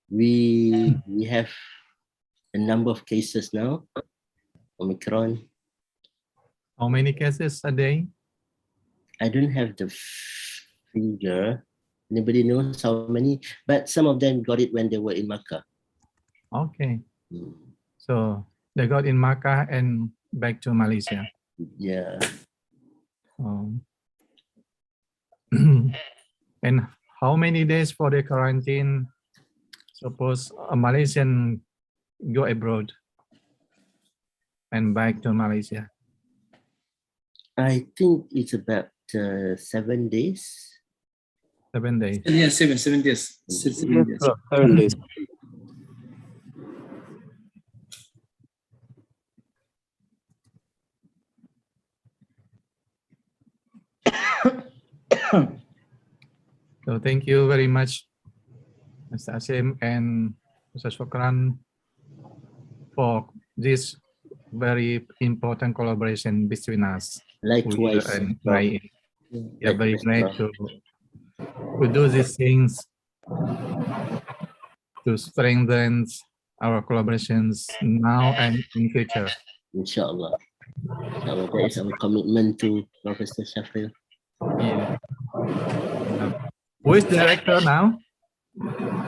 We have a number of cases now. Omicron. How many cases a day? I don't have the figure. Anybody knows how many? But some of them got it when they were in Makkah. Okay. So they got in Makkah and back to Malaysia. Yeah. And how many days for the quarantine? Suppose a Malaysian go abroad and back to Malaysia. I think it's about 7 days. 7 days. Yeah, 7 days. 7 days. 7 days. So thank you very much, Mr. Asim and Mr. Shukran, for this very important collaboration between us. Likewise. And we are very glad to do these things to strengthen our collaborations now and in future. Inshallah. Inshallah, that is our commitment to Professor Shafil. Yeah. Who is the director now?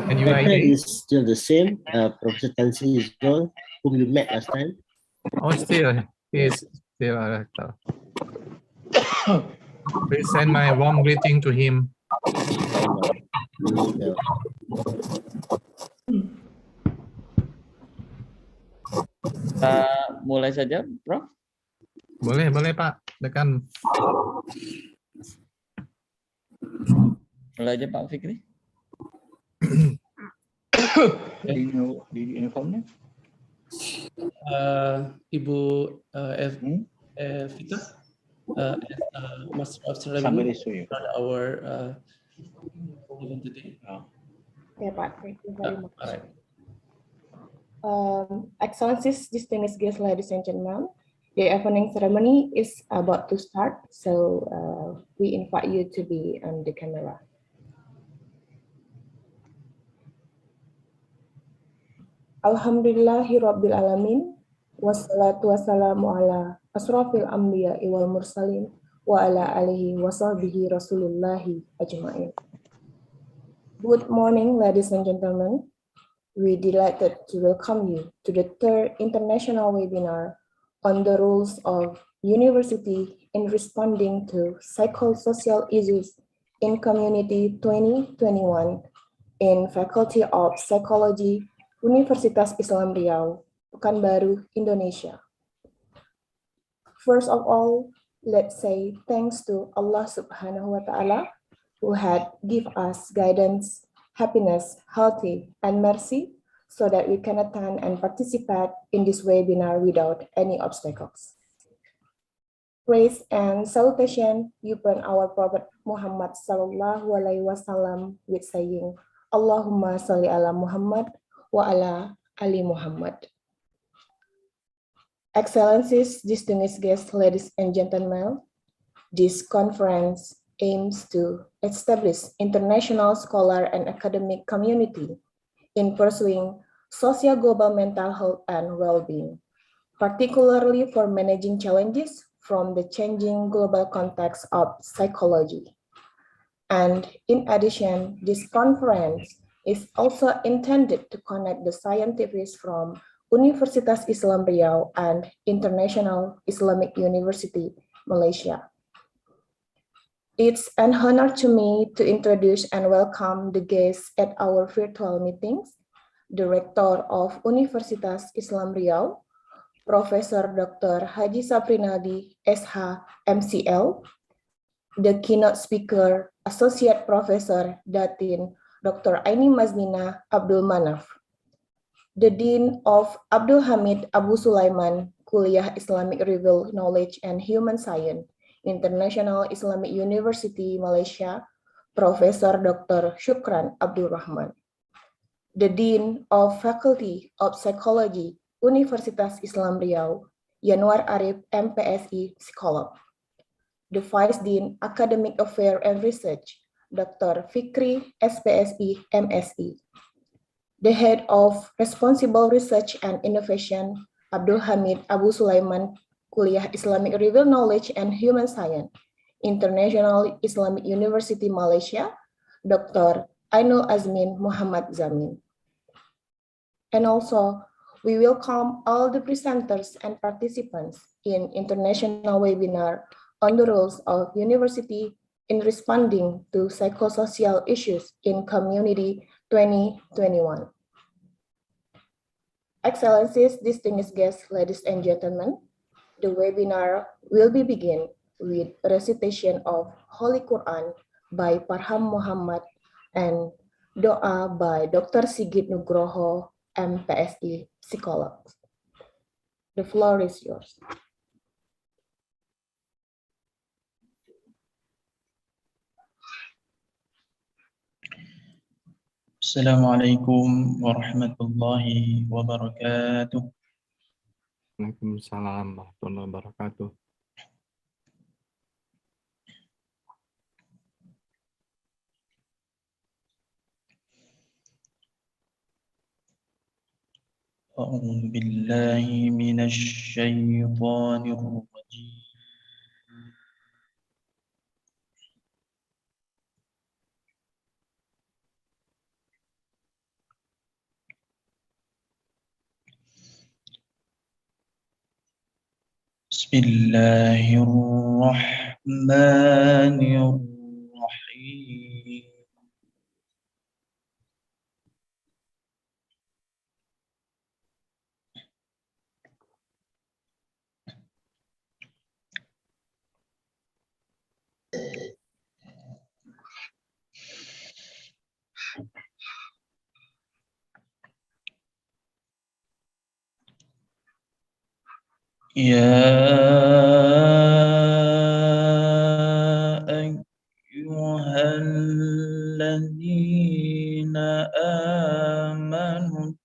And you Director is still the same, Professor Tansi Izrol, whom you met last time. Oh, still, he is still a director. Please send my warm greeting to him. Mulai saja, Prof. Boleh Pak. Tekan. Mulai aja Pak Fikri. Di uniformnya? Ibu Vita, Master of Ceremony, our event today. Okay, Pak. Thank you very much. All right. Excellencies, distinguished guests, ladies and gentlemen, the evening ceremony is about to start, so we invite you to be on the camera. Alhamdulillahi Rabbil Alamin, wassalatu wassalamu ala asrafil anbiya wal mursalin, wa ala alihi wa sahbihi rasulillahi ajma'in. Good morning, ladies and gentlemen. We're delighted to welcome you to the third international webinar on the roles of university in responding to psychosocial issues in community 2021 in Faculty of Psychology, Universitas Islam Riau, Pekanbaru, Indonesia. First of all, let's say thanks to Allah Subhanahu wa Ta'ala, who had give us guidance, happiness, healthy, and mercy, so that we can attend and participate in this webinar without any obstacles. Praise and salutation upon our Prophet Muhammad Sallallahu Alaihi Wasallam with saying, Allahumma salli ala Muhammad wa ala ali Muhammad. Excellencies, distinguished guests, ladies and gentlemen, this conference aims to establish international scholar and academic community in pursuing social global mental health and well-being, particularly for managing challenges from the changing global context of psychology. And in addition, this conference is also intended to connect the scientists from Universitas Islam Riau and International Islamic University, Malaysia. It's an honor to me to introduce and welcome the guests at our virtual meetings, the Rector of Universitas Islam Riau, Professor Dr. Haji Saprinadi, SH, MCL, the keynote speaker, Associate Professor Datin Dr. Aini Maznina Abdul Manaf, the Dean of Abdul Hamid Abu Sulaiman, Kuliah Islamic Review Knowledge and Human Science, International Islamic University, Malaysia, Professor Dr. Shukran Abdul Rahman, the Dean of Faculty of Psychology, Universitas Islam Riau, Yanwar Arif, MPSI, Psycholog, the Vice Dean, Academic Affairs and Research, Dr. Fikri, SPSI, MSI, The head of Responsible Research and Innovation, Abdul Hamid Abu Sulaiman, Kuliah Islamic Revealed Knowledge and Human Science, International Islamic University Malaysia, Dr. Ainul Azmin Muhammad Zamin. And also, we welcome all the presenters and participants in international webinar on the roles of university in responding to psychosocial issues in community 2021. Excellencies, distinguished guests, ladies and gentlemen, the webinar will be begin with recitation of Holy Quran by Parham Muhammad and doa by Dr. Sigit Nugroho, MPSI Psycholog. The floor is yours. Assalamualaikum warahmatullahi wabarakatuh. Waalaikumsalam warahmatullahi wabarakatuh. A'udzu billahi minasy syaithanir rajim. Bismillahirrahmanirrahim. Ya ayyuhalladzina amanu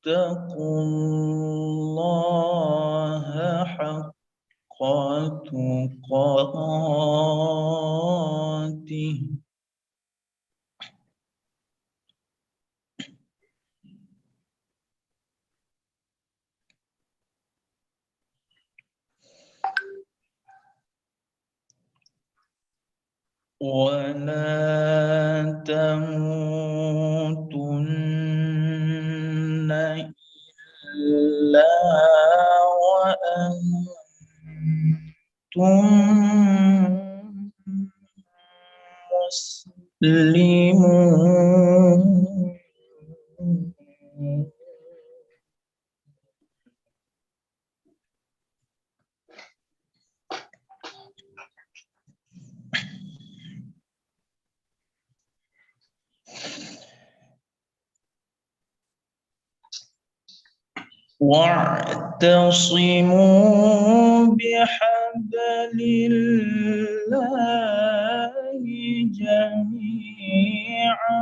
taqullaha haqqa tuqatih ولا تموتن إلا وأنتم مسلمون. واعتصموا بحبل الله جميعا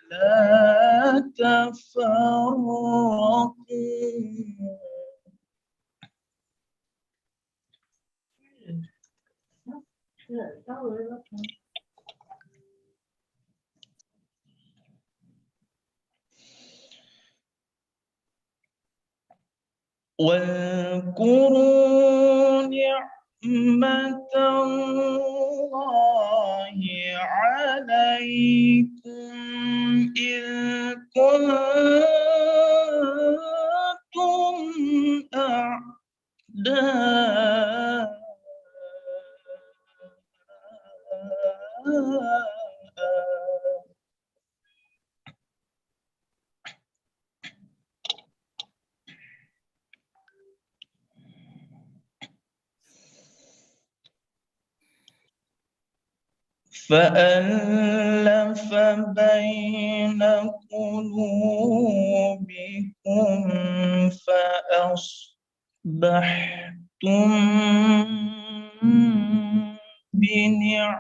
ولا تفرقوا. واذكروا نعمة الله عليكم إذ كنتم أعداء فألف بين قلوبكم فأصبحتم بنعمته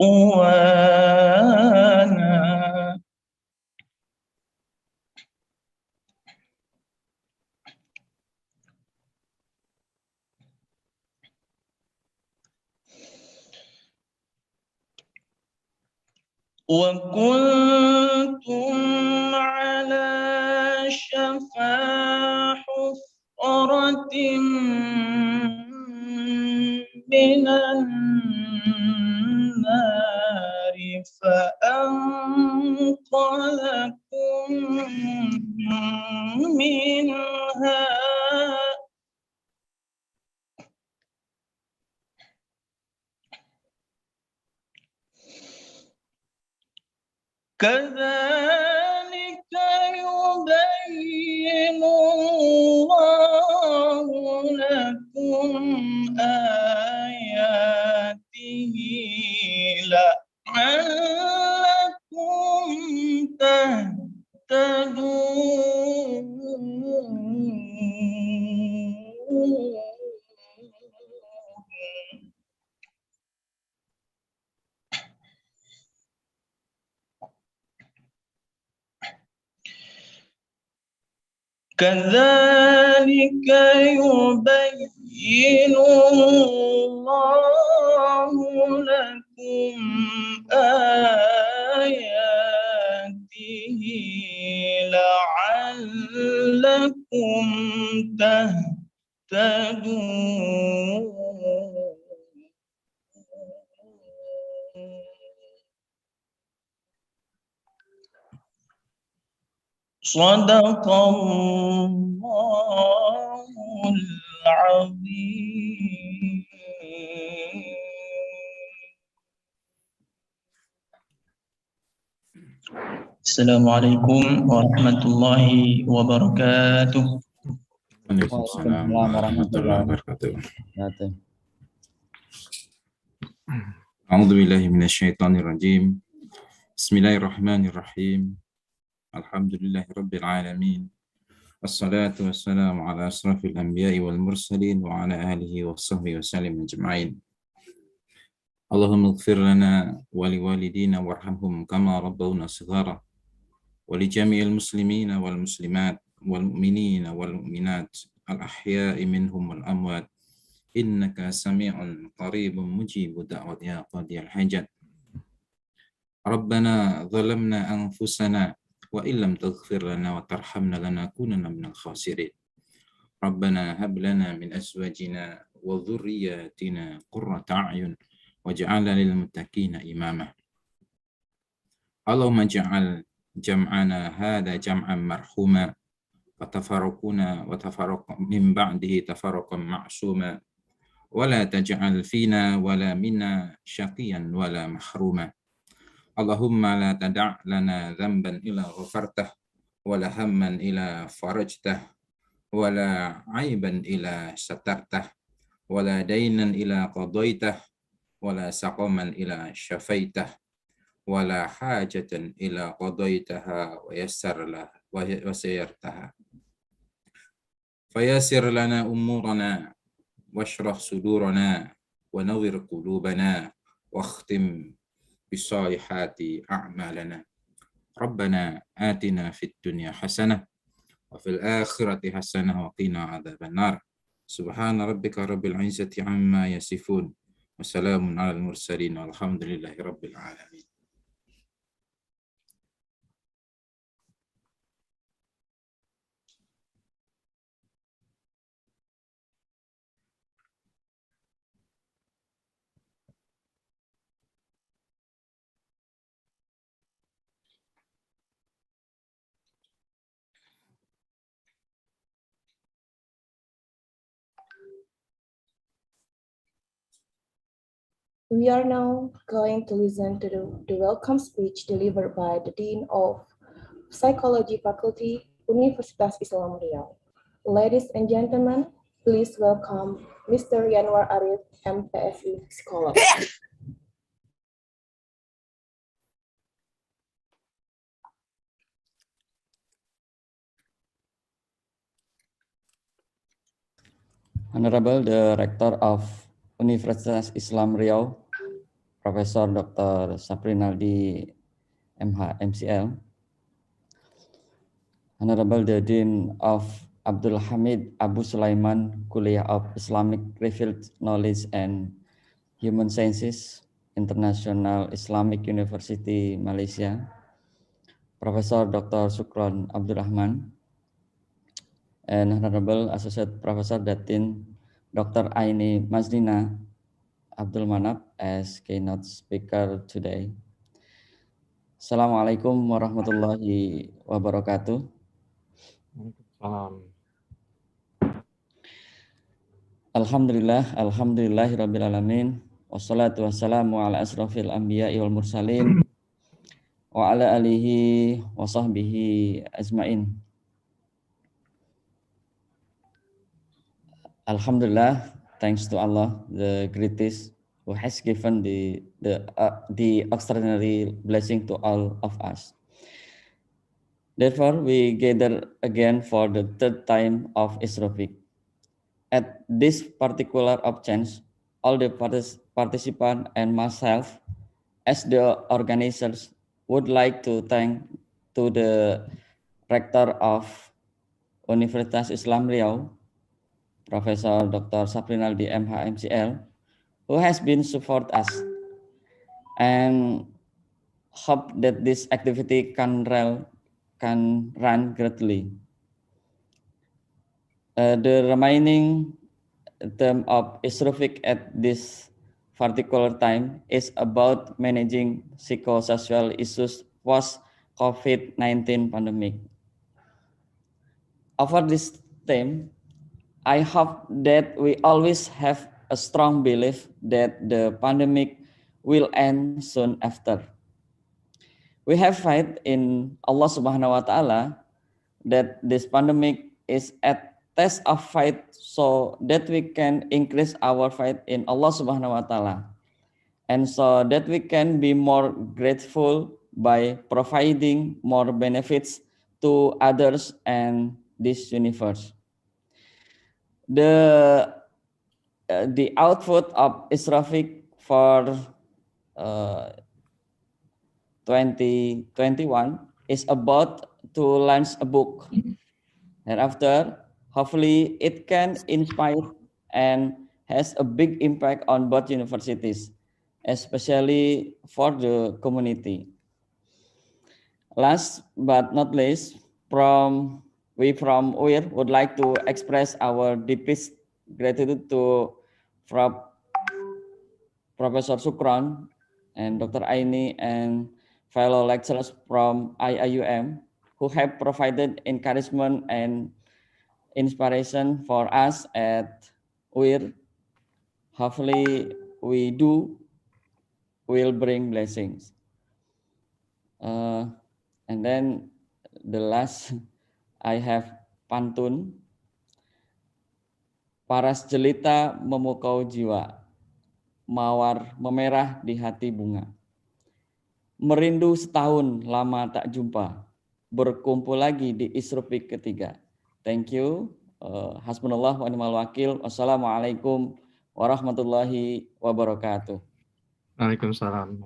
إخوانا. وكنتم على شفا حفرة من النار فأنقذكم منها كذلك يبين الله لكم آياته لعلكم تهتدون. كذلك يبين الله لكم آياته لعلكم تهتدون. صدق الله العظيم. السلام عليكم ورحمة الله وبركاته. Waalaikumsalam warahmatullahi wabarakatuh. A'udzu billahi minasyaitonir rajim. Bismillahirrahmanirrahim. Alhamdulillahirabbil alamin. Wassalatu wassalamu ala asrafil anbiya'i wal mursalin wa ala alihi washabbihi wasallam ajma'in. Allahumma ighfir lana wa liwalidina warhamhum kama rabbawna shighara wa li jami'il muslimina wal muslimat wal mu'minina wal mu'minat al ahya'i minhum wal amwat innaka sami'un qaribun mujibu da'wati ya qadiyal hajat. Rabbana zalamna anfusana wa illam taghfir lana wa tarhamna lanakunanna minal khasirin. Rabbana hab lana min azwajina wa dhurriyyatina qurrata a'yun waj'alna lil muttaqina imama. Allahumma ij'al jam'ana hadha jam'an marhuma wa tafarraquna wa tafarraqa min ba'dihi tafarraqan ma'suma wa la taj'al fina wa la minna syaqiyan wa la mahruma. Allahumma la tada' lana dhanban illa ghafartah wa la hamman illa farajtah wa la aiban illa satartah wa la daynan illa qadaitah wa la saqaman illa syafaitah wa la hajatan illa qadaitaha wa yassartaha. Fayassir lana umurana washrah sudurana wa nawwir qulubana wa akhtim bisalihati a'malana. Rabbana atina fid dunya hasanah wa fil akhirati hasanah wa qina adzabannar. Subhana rabbika rabbil izzati amma yasifun wa salamun alal mursalin walhamdulillahi rabbil alamin. We are now going to listen to the welcome speech delivered by the Dean of Psychology Faculty, Universitas Islam Riau. Ladies and gentlemen, please welcome Mr. Yanwar Arif, MPSI Scholar. Honorable the Rector of Universitas Islam Riau, Profesor Dr. Saprinaldi MH MCL, Honorable the Dean of Abdul Hamid Abu Sulaiman Kuliah of Islamic Revealed Knowledge and Human Sciences, International Islamic University, Malaysia, Professor Dr. Shukron Abdul Rahman, and Honorable Associate Professor Datin Dr. Aini Mazdina Abdul Manap as keynote speaker today. Assalamualaikum warahmatullahi wabarakatuh. Alhamdulillahirabbil alamin. Wassalatu wassalamu ala asrafil anbiya'i wal mursalin wa ala alihi wa sahbihi ajmain. Alhamdulillah, thanks to Allah, the greatest, who has given the extraordinary blessing to all of us. Therefore, we gather again for the third time of Isrupic. At this particular chance, all the participants and myself, as the organizers, would like to thank to the Rector of Universitas Islam Riau, Professor Dr. Saprinal di MHMCL, who has been support us, and hope that this activity can run greatly. The remaining term of Isrupic at this particular time is about managing psychosocial issues post-COVID-19 pandemic. Over this theme, I hope that we always have a strong belief that the pandemic will end soon after. We have faith in Allah Subhanahu wa Ta'ala that this pandemic is a test of faith so that we can increase our faith in Allah Subhanahu wa Ta'ala, and so that we can be more grateful by providing more benefits to others and this universe. The output of Isrupic for 2021 is about to launch a book. Thereafter, hopefully it can inspire and has a big impact on both universities, especially for the community. Last but not least, we from UIR would like to express our deepest gratitude to Professor Shukron and Dr. Aini and fellow lecturers from Iium who have provided encouragement and inspiration for us at UIR. Hopefully will bring blessings. And then the last, I have pantun. Paras jelita memukau jiwa, mawar memerah di hati bunga. Merindu setahun lama tak jumpa, berkumpul lagi di Isrupic ketiga. Thank you. Hasbunallah wa ni'mal wakil. Wassalamualaikum warahmatullahi wabarakatuh. Waalaikumsalam.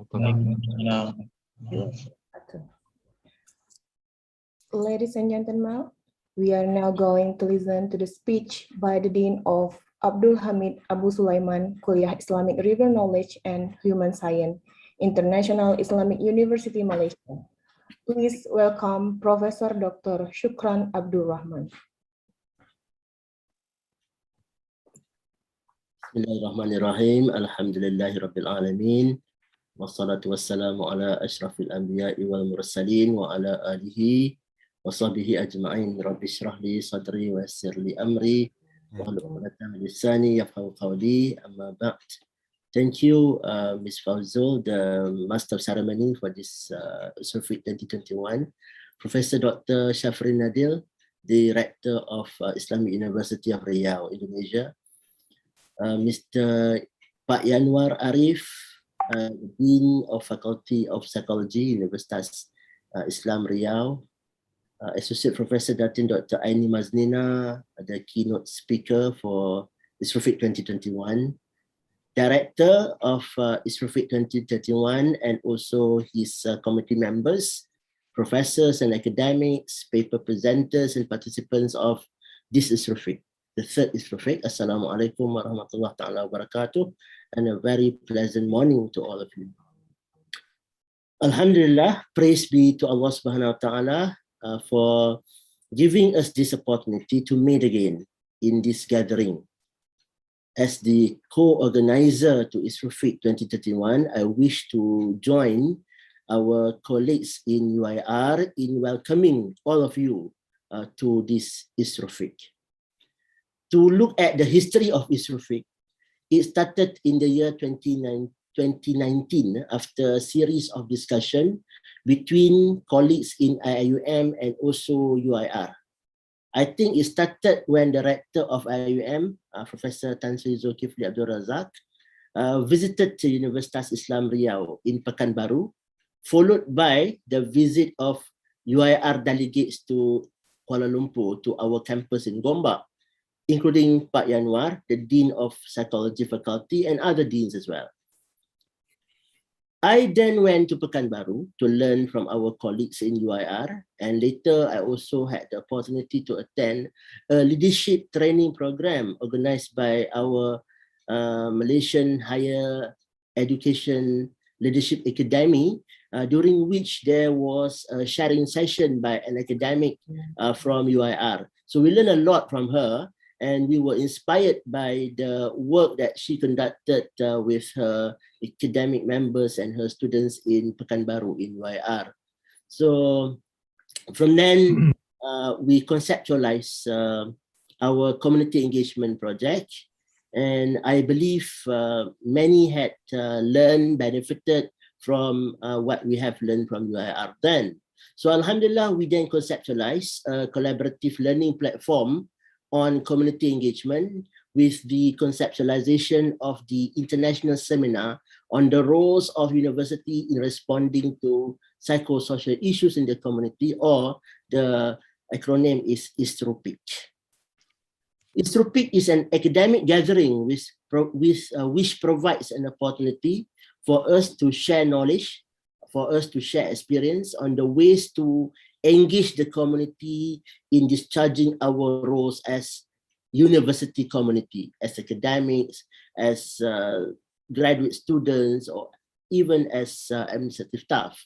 Ladies and gentlemen, we are now going to listen to the speech by the Dean of Abdul Hamid Abu Sulaiman, Kuliah Islamic River Knowledge and Human Science, International Islamic University, Malaysia. Please welcome Professor Dr. Shukron Abdul Rahman. Bismillahirrahmanirrahim. Alhamdulillahi Rabbil Alamin. Wassalatu wassalamu ala ashrafil anbiya'i wal mursalin wa ala alihi wa sahbihi ajma'in. Rabbi shrah li sadri wa yassir li amri wa hlul 'uqdatam min lisani yafqahu qawli. Amma ba'd. Thank you, Ms. Fawzul, the Master of Ceremony for this Isrupic 2021. Professor Dr. Shafrin Nadil, the Rector of Islamic University of Riau, Indonesia. Mr. Pak Yanwar Arif, Dean of Faculty of Psychology, Universitas Islam Riau. Associate Professor Datin Dr. Aini Maznina, the keynote speaker for Isrupic 2021. Director of Isrupic 2031 and also his committee members, professors and academics, paper presenters and participants of this Isrupic. the third Isrupic. Assalamualaikum warahmatullahi ta'ala wabarakatuh, and a very pleasant morning to all of you. Alhamdulillah, praise be to Allah subhanahu wa ta'ala for giving us this opportunity to meet again in this gathering. As the co-organizer to Isrupic 2031, I wish to join our colleagues in UIR in welcoming all of you to this Isrupic. To look at the history of Isrupic, it started in the year 2019 after a series of discussion between colleagues in Iium and also UIR. I think it started when the rector of Iium, Professor Tan Sri Zulkifli Abdul Razak, visited the Universitas Islam Riau in Pekanbaru, followed by the visit of UIR delegates to Kuala Lumpur, to our campus in Gombak, including Pak Yanwar, the Dean of Psychology Faculty, and other deans as well. I then went to Pekanbaru to learn from our colleagues in UIR, and later I also had the opportunity to attend a leadership training program organized by our Malaysian Higher Education Leadership Academy, during which there was a sharing session by an academic from UIR. So we learned a lot from her, and we were inspired by the work that she conducted with her academic members and her students in Pekanbaru in UIR. So from then, we conceptualized our community engagement project, and I believe many had learned, benefited from what we have learned from UIR then. So Alhamdulillah, we then conceptualized a collaborative learning platform on community engagement with the conceptualization of the international seminar on the roles of university in responding to psychosocial issues in the community, or the acronym is Isrupic. Isrupic is an academic gathering which provides an opportunity for us to share knowledge, for us to share experience on the ways to engage the community in discharging our roles as university community, as academics, as graduate students, or even as administrative staff.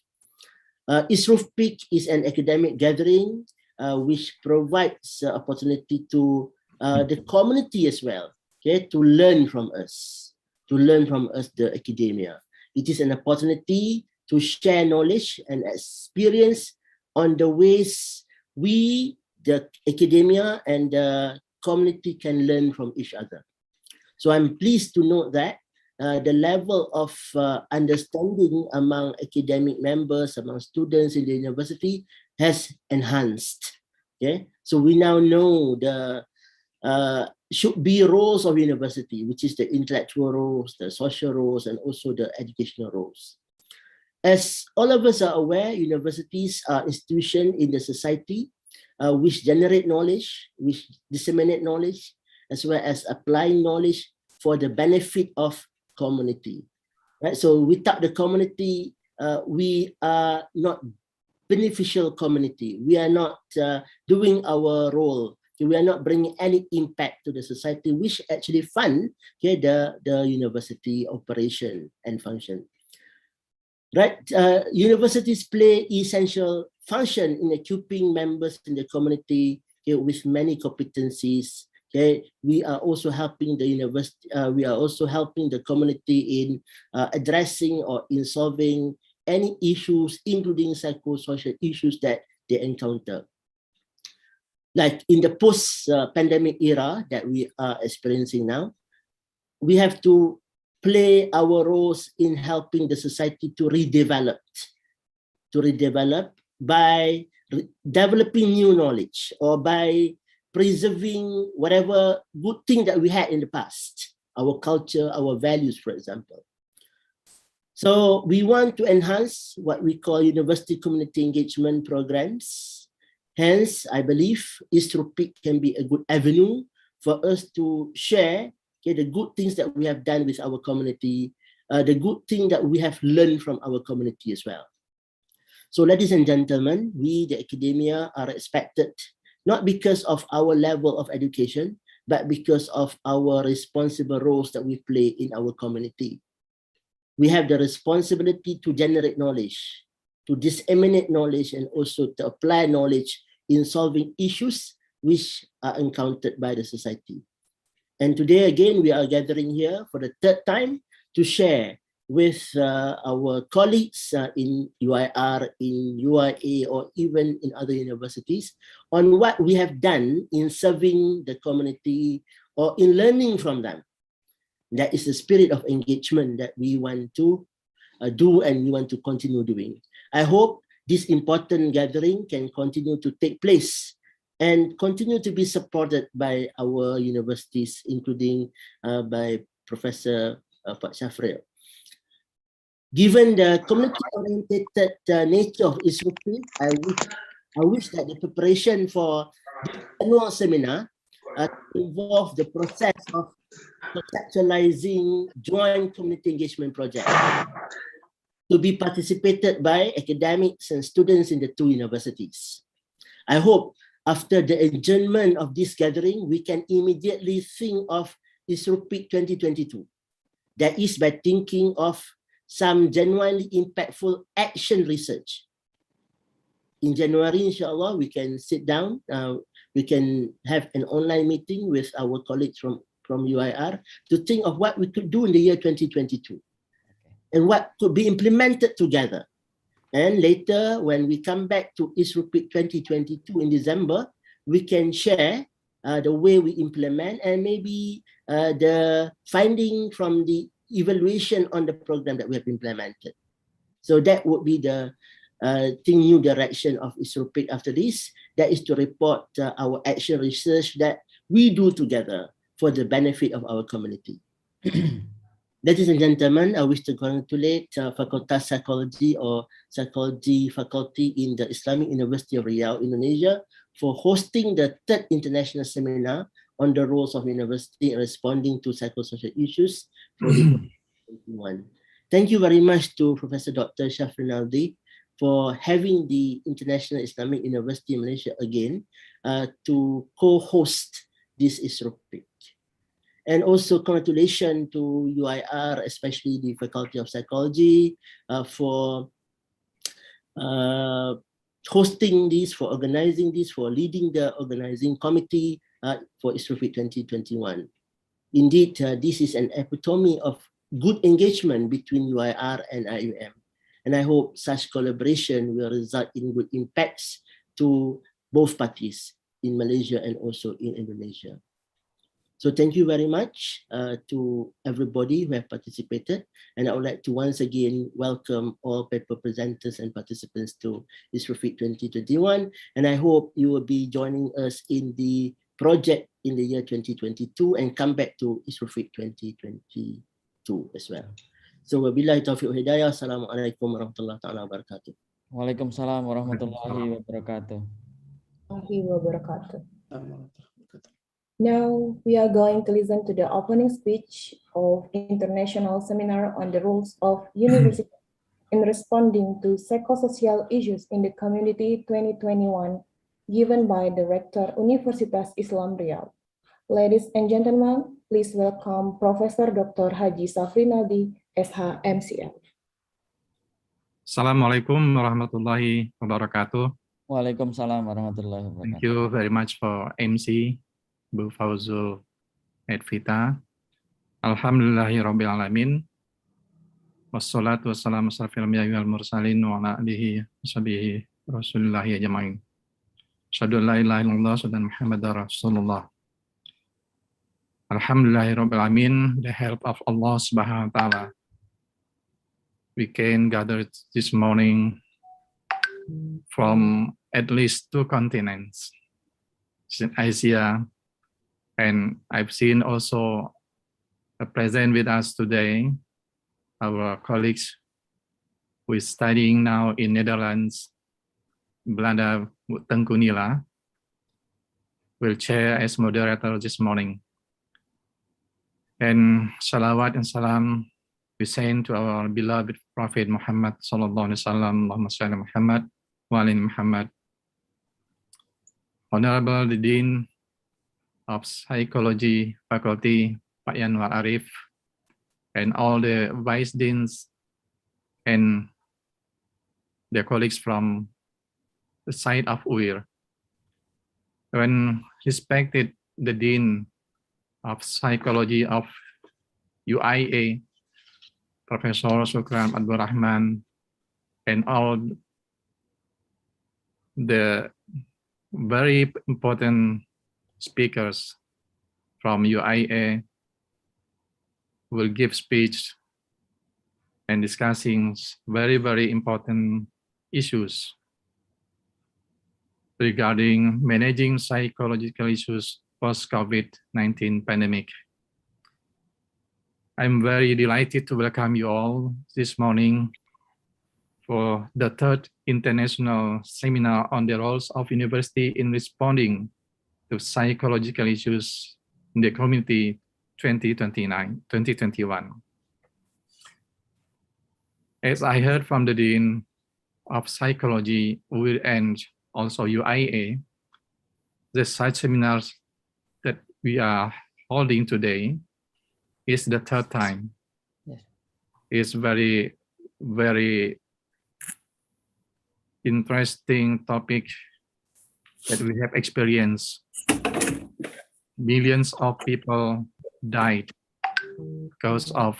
Isrupic is an academic gathering which provides opportunity to the community as well, okay, to learn from us, the academia. It is an opportunity to share knowledge and experience on the ways we, the academia and the community, can learn from each other. So I'm pleased to note that the level of understanding among academic members, among students in the university, has enhanced. Okay, so we now know the should be roles of university, which is the intellectual roles, the social roles, and also the educational roles. As all of us are aware, universities are institutions in the society which generate knowledge, which disseminate knowledge, as well as applying knowledge for the benefit of community. Right? So without the community, we are not beneficial community. We are not doing our role. We are not bringing any impact to the society, which actually fund the university operation and function. Right? Universities play essential function in equipping members in the community with many competencies. Okay, we are also helping the university. We are also helping the community in addressing or in solving any issues, including psychosocial issues that they encounter. Like in the post-pandemic era that we are experiencing now, we have to play our roles in helping the society to redevelop by developing new knowledge, or by preserving whatever good thing that we had in the past, our culture, our values, for example. So we want to enhance what we call university community engagement programs. Hence, I believe Isrupic can be a good avenue for us to share the good things that we have done with our community, the good thing that we have learned from our community as well. So ladies and gentlemen, we, the academia, are expected, not because of our level of education, but because of our responsible roles that we play in our community. We have the responsibility to generate knowledge, to disseminate knowledge, and also to apply knowledge in solving issues which are encountered by the society. And today, again, we are gathering here for the third time to share with our colleagues in UIR, in UIA, or even in other universities on what we have done in serving the community or in learning from them. That is the spirit of engagement that we want to do and we want to continue doing. I hope this important gathering can continue to take place and continue to be supported by our universities, including by Professor Pak Shafril. Given the community-oriented nature of Isrupic, I wish that the preparation for the annual seminar involve the process of conceptualizing joint community engagement projects to be participated by academics and students in the two universities. I hope after the adjournment of this gathering, we can immediately think of Isrupic 2022. That is by thinking of some genuinely impactful action research. In January, inshallah, we can sit down, we can have an online meeting with our colleagues from UIR to think of what we could do in the year 2022 and what could be implemented together. And later, when we come back to Isrupic 2022 in December, we can share the way we implement and maybe the finding from the evaluation on the program that we have implemented. So that would be the new direction of Isrupic after this. That is to report our action research that we do together for the benefit of our community. Ladies and gentlemen, I wish to congratulate Fakultas Psychology or Psychology Faculty in the Islamic University of Riau, Indonesia, for hosting the third international seminar on the roles of university in responding to psychosocial issues for the 2021. Thank you very much to Professor Dr. Shafrinaldi for having the International Islamic University in Malaysia again to co-host this Isrupic. And also congratulations to UIR, especially the Faculty of Psychology, for hosting this, for organizing this, for leading the organizing committee for Isrupic 2021. Indeed, this is an epitome of good engagement between UIR and Iium. And I hope such collaboration will result in good impacts to both parties in Malaysia and also in Indonesia. So thank you very much to everybody who have participated. And I would like to once again welcome all paper presenters and participants to Isrupic 2021. And I hope you will be joining us in the project in the year 2022 and come back to Isrupic 2022 as well. So wabillahi taufiq wa hidayah. Assalamualaikum warahmatullahi wabarakatuh. Waalaikumsalam warahmatullahi wabarakatuh. Now we are going to listen to the opening speech of International Seminar on the Roles of University in Responding to Psychosocial Issues in the Community 2021, given by the Rector Universitas Islam Riau. Ladies and gentlemen, please welcome Professor Dr. Haji Safrinaldi, SH MCL. Assalamualaikum warahmatullahi wabarakatuh. Waalaikumsalam warahmatullahi wabarakatuh. Thank you very much for MC, Bu Fauzul Edvita. Alhamdulillahi Alamin. Wassalatu wassalamu asrafil anbiya'i wal mursalin wa ala alihi washabihi rasulillahi ajma'in. Asyhadu an la ilaha illallah wa Muhammadar Rasulullah. Alhamdulillahi Alamin. The help of Allah Subhanahu wa Ta'ala, we can gather this morning from at least 2 continents, in Asia, and I've seen also present with us today our colleagues who is studying now in Netherlands, Belanda, Tengku Nila, will chair as moderator this morning. And salawat and salam we send to our beloved Prophet Muhammad sallallahu alaihi wasallam, Allahumma salli Muhammad wa ali Muhammad. Honorable the Dean of Psychology faculty, Pak Yanwar Arif, and all the vice deans and their colleagues from the side of UIR. When respected the Dean of Psychology of UIA, Professor Shukran Abdul Rahman, and all the very important speakers from UIA will give speech and discussing very, very important issues regarding managing psychological issues post-COVID-19 pandemic. I'm very delighted to welcome you all this morning for the third international seminar on the roles of university in responding to psychological issues in the community 2021. As I heard from the Dean of Psychology and also UIA, the such seminars that we are holding today is the third time. Yes. It's very, very interesting topic that we have experienced. Millions of people died because of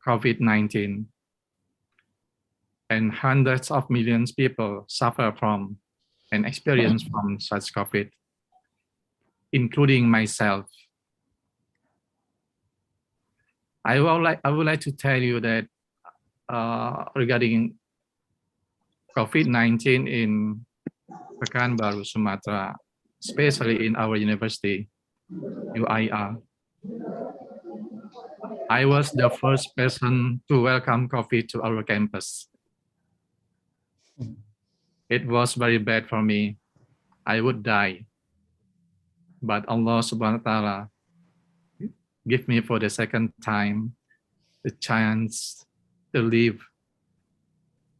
COVID-19, and hundreds of millions of people suffer from and experience from such COVID, including myself. I would like to tell you that regarding COVID-19 in Pekanbaru, Sumatra, especially in our university, UIR, I was the first person to welcome COVID to our campus. It was very bad for me. I would die. But Allah subhanahu wa ta'ala give me for the second time the chance to live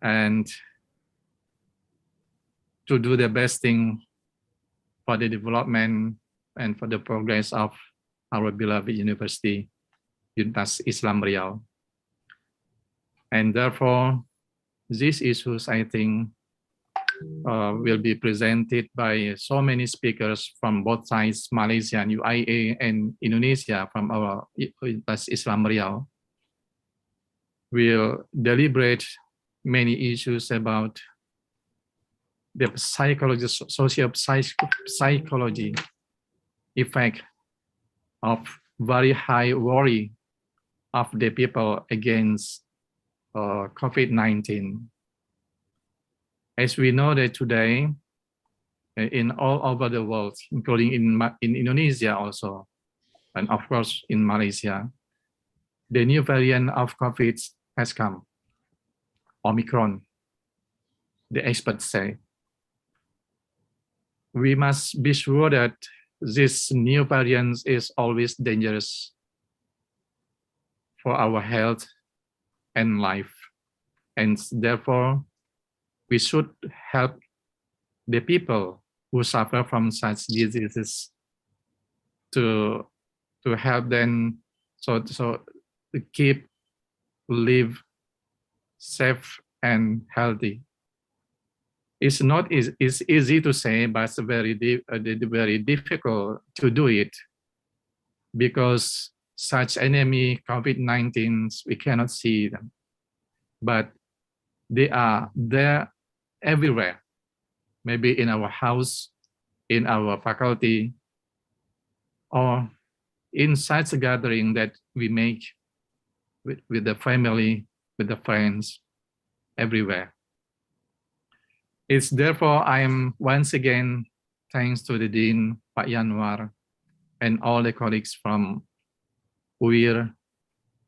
and to do the best thing for the development and for the progress of our beloved university, Universitas Islam Riau. And therefore, these issues, I think, will be presented by so many speakers from both sides, Malaysia and UIA, and Indonesia from our Universitas Islam Riau. We'll deliberate many issues about the psychology, social psychology effect of very high worry of the people against COVID-19. As we know that today, in all over the world, including in Indonesia also, and of course in Malaysia, the new variant of COVID has come, Omicron, the experts say. We must be sure that this new variant is always dangerous for our health and life. And therefore, we should help the people who suffer from such diseases to help them so to live safe and healthy. It's easy to say, but it's very difficult to do it because such enemy COVID-19, we cannot see them, but they are there everywhere, maybe in our house, in our faculty, or in such a gathering that we make with the family, with the friends, everywhere. It's therefore I am once again, thanks to the Dean, Pak Yanwar, and all the colleagues from UIR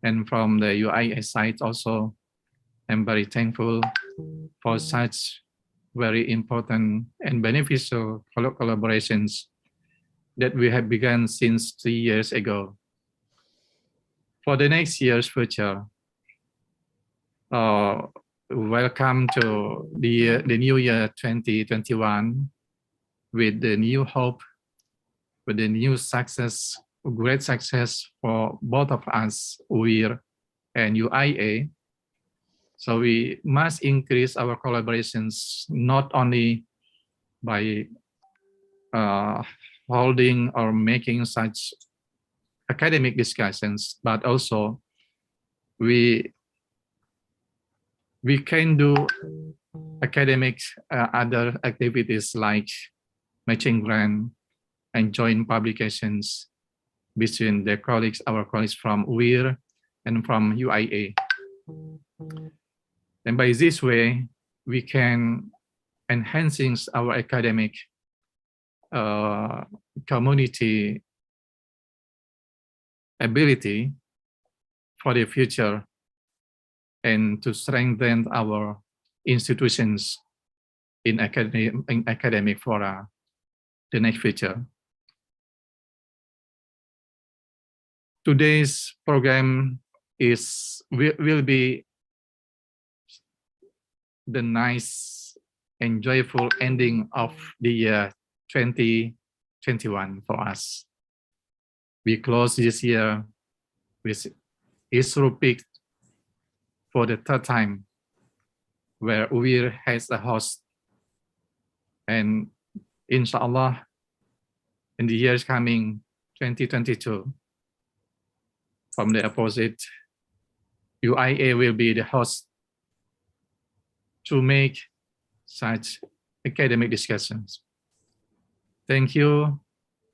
and from the UIA side also, I'm very thankful for such very important and beneficial collaborations that we have begun since 3 years ago. For the next year's future, welcome to the new year 2021 with the new hope with the new success, great success for both of us, UIR and UIA. So we must increase our collaborations, not only by holding or making such academic discussions, but also we can do academic other activities like matching grant and joint publications between the colleagues, our colleagues from UIR and from UIA. And by this way, we can enhancing our academic community ability for the future and to strengthen our institutions in academic for the next future. Today's program will be the nice and joyful ending of the year 2021 for us. We close this year with Isrupic for the third time, where UIR has a host. And inshallah, in the years coming, 2022, from the opposite, UIA will be the host to make such academic discussions. Thank you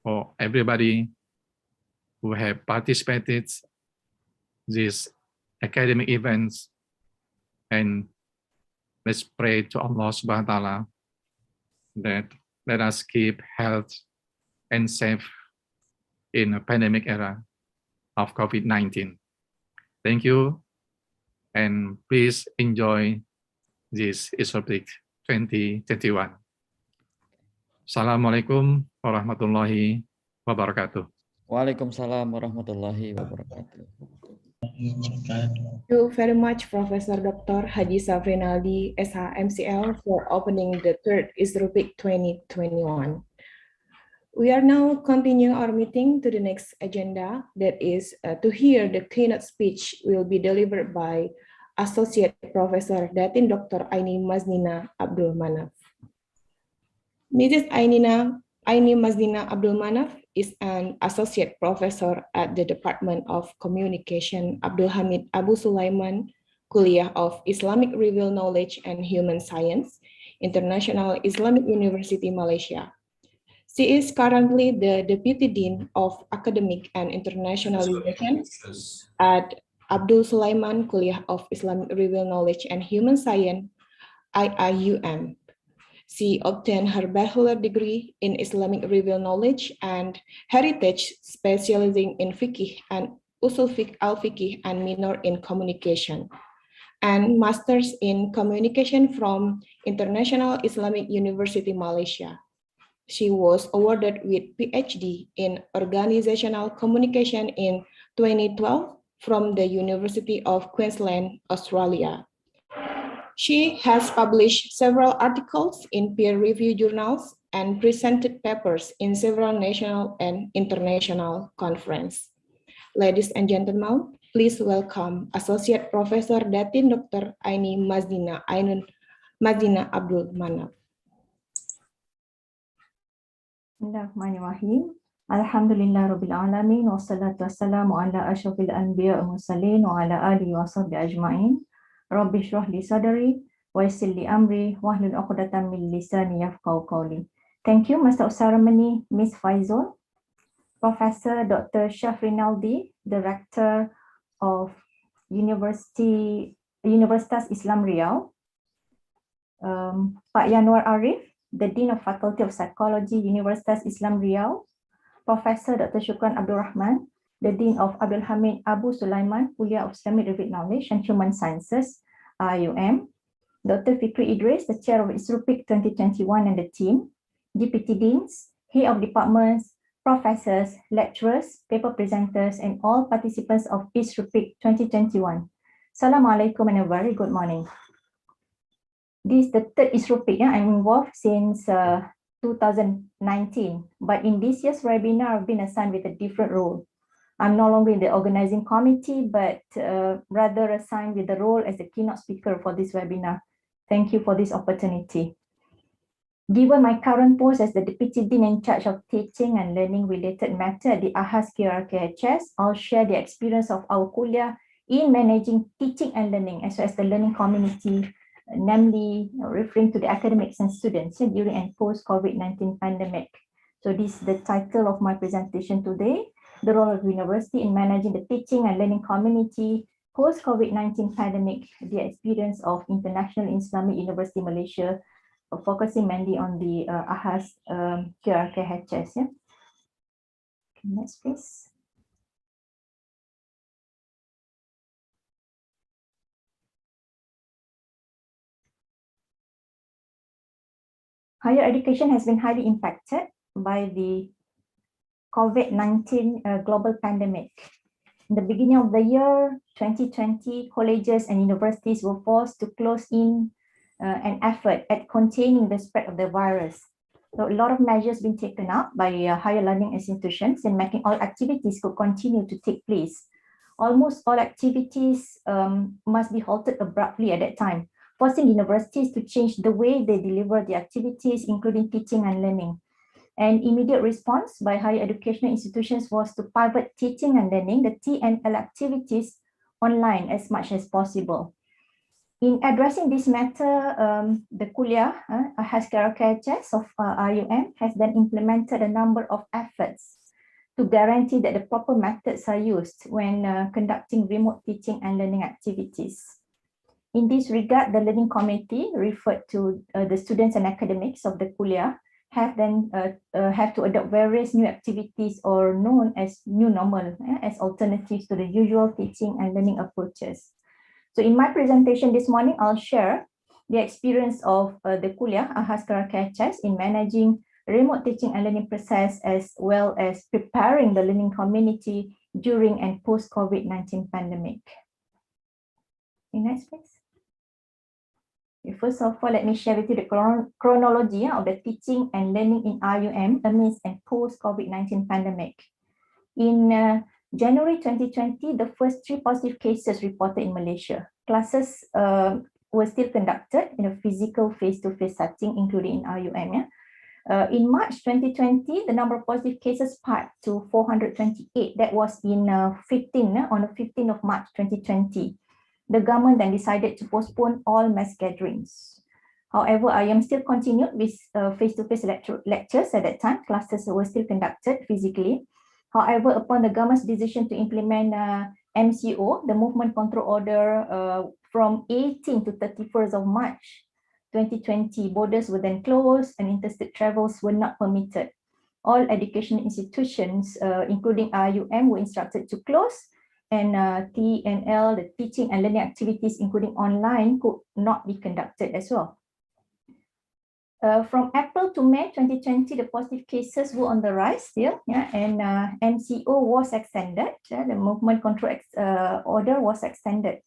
for everybody who have participated these academic events, and let's pray to Allah subhanahu wa ta'ala that let us keep health and safe in a pandemic era of COVID-19. Thank you, and please enjoy this Isrupic 2021. Assalamualaikum warahmatullahi wabarakatuh. Waalaikumsalam warahmatullahi wabarakatuh. Thank you very much, Professor Dr. Haji Safrinaldi, SHMCL, for opening the third Isrupic 2021. We are now continuing our meeting to the next agenda, that is to hear the keynote speech will be delivered by Associate Professor Datin Dr. Aini Maznina Abdul Manaf. Mrs. Aini Maznina Abdul Manaf is an associate professor at the Department of Communication Abdul Hamid Abu Sulaiman Kuliah of Islamic Revealed Knowledge and Human Science, International Islamic University, Malaysia. She is currently the Deputy Dean of Academic and International Relations at Abdul Sulaiman Kuliah of Islamic Revealed Knowledge and Human Science, Iium. She obtained her bachelor degree in Islamic Revealed Knowledge and Heritage, specializing in fiqh and usul fiqh, al-fiqh, and minor in communication, and master's in communication from International Islamic University, Malaysia. She was awarded with PhD in organizational communication in 2012 from the University of Queensland, Australia. She has published several articles in peer-reviewed journals and presented papers in several national and international conferences. Ladies and gentlemen, please welcome Associate Professor Datin Dr. Aini Maznina Abdul Manaf. Bismillahirrahmanirrahim. Alhamdulillah Rabbil Alamin. Wassalatu wassalamu ala ashrafil anbiya wa mursalin wa ala alihi wa sahbihi ajma'in. Rabbi shrah li sadri wa yassir li amri wahlul 'uqdatam min lisani yafqahu qawli. Thank you, Master of Ceremony, Ms. Faizul, Professor Dr. Shafrinaldi, Director of Universitas Islam Riau, Pak Yanwar Arif, the Dean of Faculty of Psychology, Universitas Islam Riau, Professor Dr. Shukran Abdul Rahman, the Dean of Abdul Hamid Abu Sulaiman Kuliah of Islamic Revealed Knowledge and Human Sciences, Iium, Dr. Fikri Idris, the Chair of Isrupic 2021 and the team, Deputy Deans, Head of Departments, Professors, Lecturers, Paper Presenters, and all participants of Isrupic 2021. Assalamualaikum and a very good morning. This is the third Isrupic I'm involved since 2019, but in this year's webinar, I've been assigned with a different role. I'm no longer in the organizing committee, but rather assigned with the role as the keynote speaker for this webinar. Thank you for this opportunity. Given my current post as the Deputy Dean in charge of teaching and learning related matter at the AHAS QRKHS, I'll share the experience of our kuliah in managing teaching and learning as well as the learning community, namely referring to the academics and students during and post COVID-19 pandemic. So this is the title of my presentation today, the role of university in managing the teaching and learning community post COVID-19 pandemic, the experience of International Islamic University Malaysia, focusing mainly on the AHAS QRKHS. Yeah? Okay, next please. Higher education has been highly impacted by the COVID-19 global pandemic. In the beginning of the year 2020, colleges and universities were forced to close in an effort at containing the spread of the virus. So a lot of measures been taken up by higher learning institutions in making all activities could continue to take place. Almost all activities must be halted abruptly at that time, forcing universities to change the way they deliver the activities, including teaching and learning. An immediate response by higher educational institutions was to pivot teaching and learning, the T&L activities, online as much as possible. In addressing this matter, the kuliah, AHAS QRKHS of Iium has then implemented a number of efforts to guarantee that the proper methods are used when conducting remote teaching and learning activities. In this regard, the learning committee referred to the students and academics of the kuliah have to adopt various new activities or known as new normal as alternatives to the usual teaching and learning approaches. So in my presentation this morning, I'll share the experience of the kuliah AHAS QRKHS in managing remote teaching and learning process, as well as preparing the learning community during and post COVID-19 pandemic. Okay, next please. Okay, first of all, let me share with you the chronology of the teaching and learning in Iium amidst and post COVID-19 pandemic. In January 2020, the first 3 positive cases reported in Malaysia. Classes were still conducted in a physical face-to-face setting, including in Iium. Yeah? In March 2020, the number of positive cases spiked to 428. That was in on the 15th of March 2020. The government then decided to postpone all mass gatherings. However, Iium still continued with face-to-face lectures at that time. Classes were still conducted physically. However, upon the government's decision to implement MCO, the Movement Control Order from 18 to 31st of March 2020, borders were then closed and interstate travels were not permitted. All educational institutions, including Iium, were instructed to close, and T&L, the teaching and learning activities, including online, could not be conducted as well. From April to May 2020, the positive cases were on the rise still, yeah, and MCO was extended. The movement control order was extended.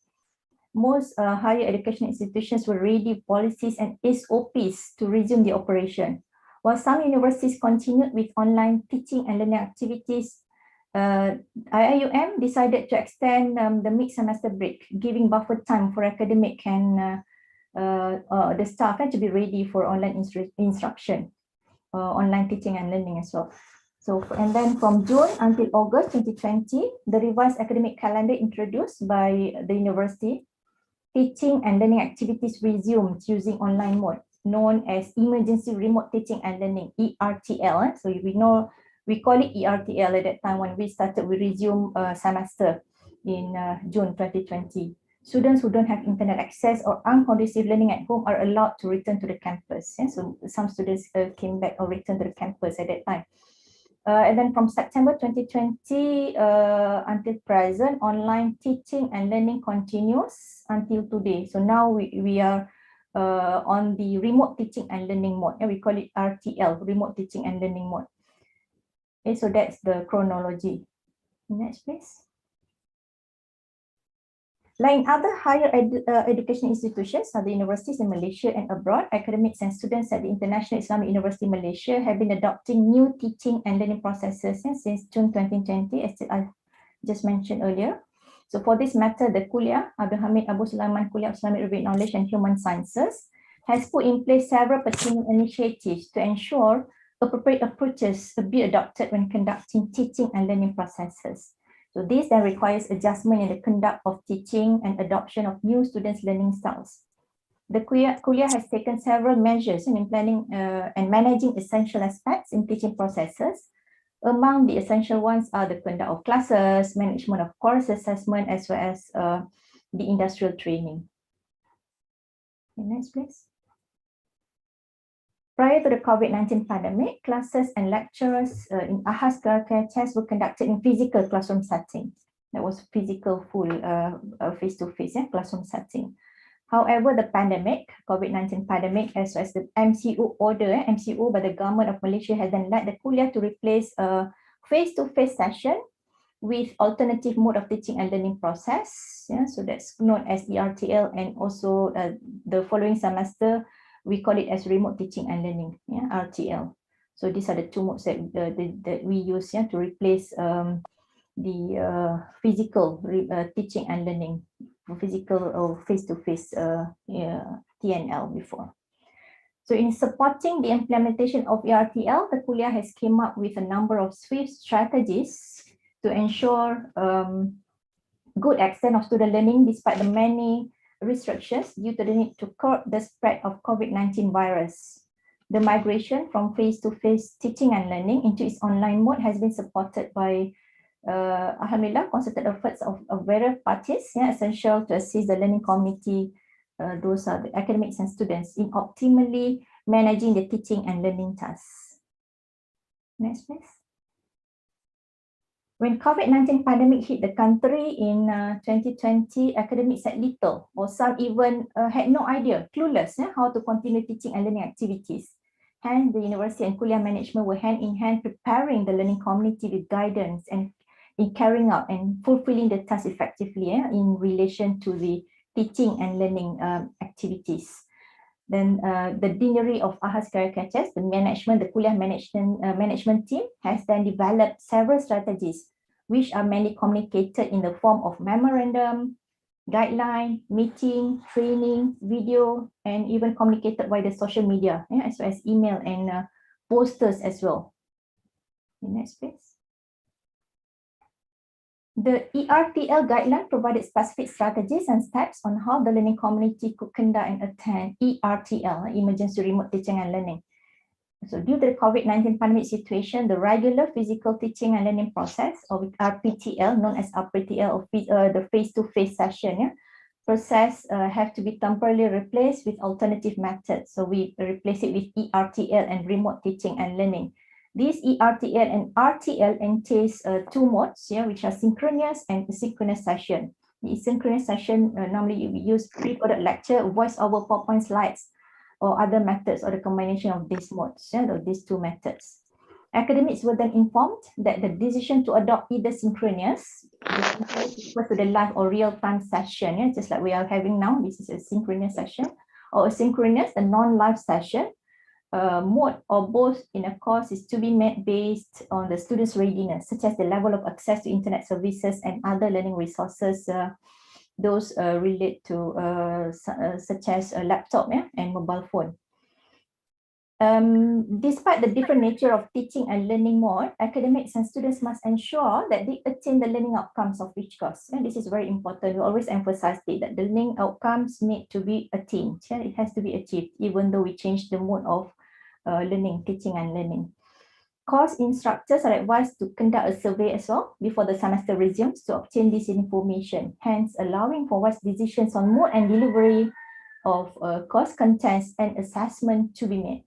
Most higher education institutions were ready with policies and SOPs to resume the operation. While some universities continued with online teaching and learning activities, Iium decided to extend the mid-semester break, giving buffer time for academic and the staff to be ready for online instruction, online teaching and learning as well. So, and then from June until August 2020, the revised academic calendar introduced by the university, teaching and learning activities resumed using online mode, known as Emergency Remote Teaching and Learning, ERTL. So we call it ERTL at that time when we started, we resumed semester in June 2020. Students who don't have internet access or unconducive learning at home are allowed to return to the campus. Yeah? So some students came back or returned to the campus at that time. And then from September 2020 until present, online teaching and learning continues until today. So now we are on the remote teaching and learning mode. And we call it RTL, remote teaching and learning mode. Okay, so that's the chronology. Next, please. Like other higher education institutions, the universities in Malaysia and abroad, academics and students at the International Islamic University Malaysia have been adopting new teaching and learning processes since June 2020, as I just mentioned earlier. So for this matter, the Kuliah Abdul Hamid Abu Sulaiman Kuliah of Islamic Revealed Knowledge and Human Sciences has put in place several pertinent initiatives to ensure appropriate approaches to be adopted when conducting teaching and learning processes. So this then requires adjustment in the conduct of teaching and adoption of new students' learning styles. The Kuliah has taken several measures in planning and managing essential aspects in teaching processes. Among the essential ones are the conduct of classes, management of course assessment, as well as the industrial training. Okay, next, please. Prior to the COVID-19 pandemic, classes and lectures in AHAS Karacatas were conducted in physical classroom setting. That was physical full face-to-face classroom setting. However, the pandemic, COVID-19 pandemic, as well as the MCO order, MCO by the government of Malaysia has then led the Kuliah to replace a face-to-face session with alternative mode of teaching and learning process. So that's known as ERTL, and also the following semester, we call it as remote teaching and learning, RTL. So these are the two modes that we use to replace the physical teaching and learning, physical or face-to-face TNL before. So in supporting the implementation of ERTL, the Kuliah has came up with a number of swift strategies to ensure good extent of student learning despite the many restrictions due to the need to curb the spread of COVID-19 virus. The migration from face-to-face teaching and learning into its online mode has been supported by Alhamdulillah, concerted efforts of various parties, essential to assist the learning community, those are the academics and students, in optimally managing the teaching and learning tasks. Next, please. When COVID-19 pandemic hit the country in 2020, academics had little, or some even had no idea, clueless, how to continue teaching and learning activities. Hence, the university and Kuliah management were hand in hand preparing the learning community with guidance and in carrying out and fulfilling the task effectively in relation to the teaching and learning activities. Then the deanery of AHAS Karacatas, the management, the Kuliah management team has then developed several strategies which are mainly communicated in the form of memorandum, guideline, meeting, training, video, and even communicated by the social media, as well as email and posters as well. Next, please. The ERTL guideline provided specific strategies and steps on how the learning community could conduct and attend ERTL, Emergency Remote Teaching and Learning. So due to the COVID-19 pandemic situation, the regular physical teaching and learning process, or RPTL, known as RPTL, or the face-to-face session, process have to be temporarily replaced with alternative methods. So we replace it with ERTL and remote teaching and learning. This ERTL and RTL entails two modes, which are synchronous and asynchronous session. The synchronous session, normally we use pre-recorded lecture, voice-over PowerPoint slides, or other methods, or the combination of these modes, of these two methods. Academics were then informed that the decision to adopt either synchronous, equal to the live or real-time session, just like we are having now, this is a synchronous session, or asynchronous, the non-live session, mode or both in a course is to be made based on the student's readiness, such as the level of access to internet services and other learning resources, those relate to such as a laptop and mobile phone. Despite the different nature of teaching and learning mode, academics and students must ensure that they attain the learning outcomes of each course. And this is very important. We always emphasize that the learning outcomes need to be attained. It has to be achieved, even though we change the mode of learning, teaching and learning. Course instructors are advised to conduct a survey as well before the semester resumes to obtain this information, hence allowing for wise decisions on mode and delivery of course contents and assessment to be made.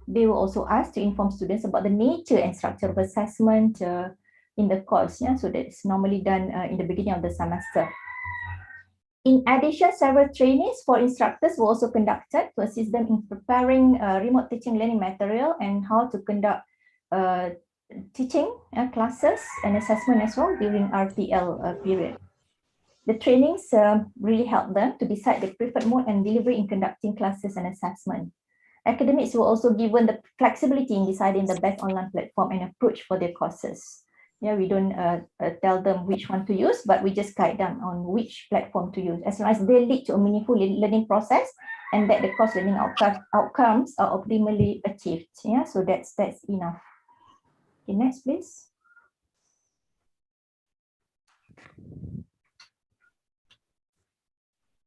They were also asked to inform students about the nature and structure of assessment in the course, so that's normally done in the beginning of the semester. In addition, several trainings for instructors were also conducted to assist them in preparing remote teaching learning material and how to conduct teaching classes and assessment as well during RTL period. The trainings really help them to decide the preferred mode and delivery in conducting classes and assessment. Academics were also given the flexibility in deciding the best online platform and approach for their courses. Yeah, we don't tell them which one to use, but we just guide them on which platform to use, as long as they lead to a meaningful learning process and that the course learning outcomes are optimally achieved. Yeah, so that's enough. Okay, next please.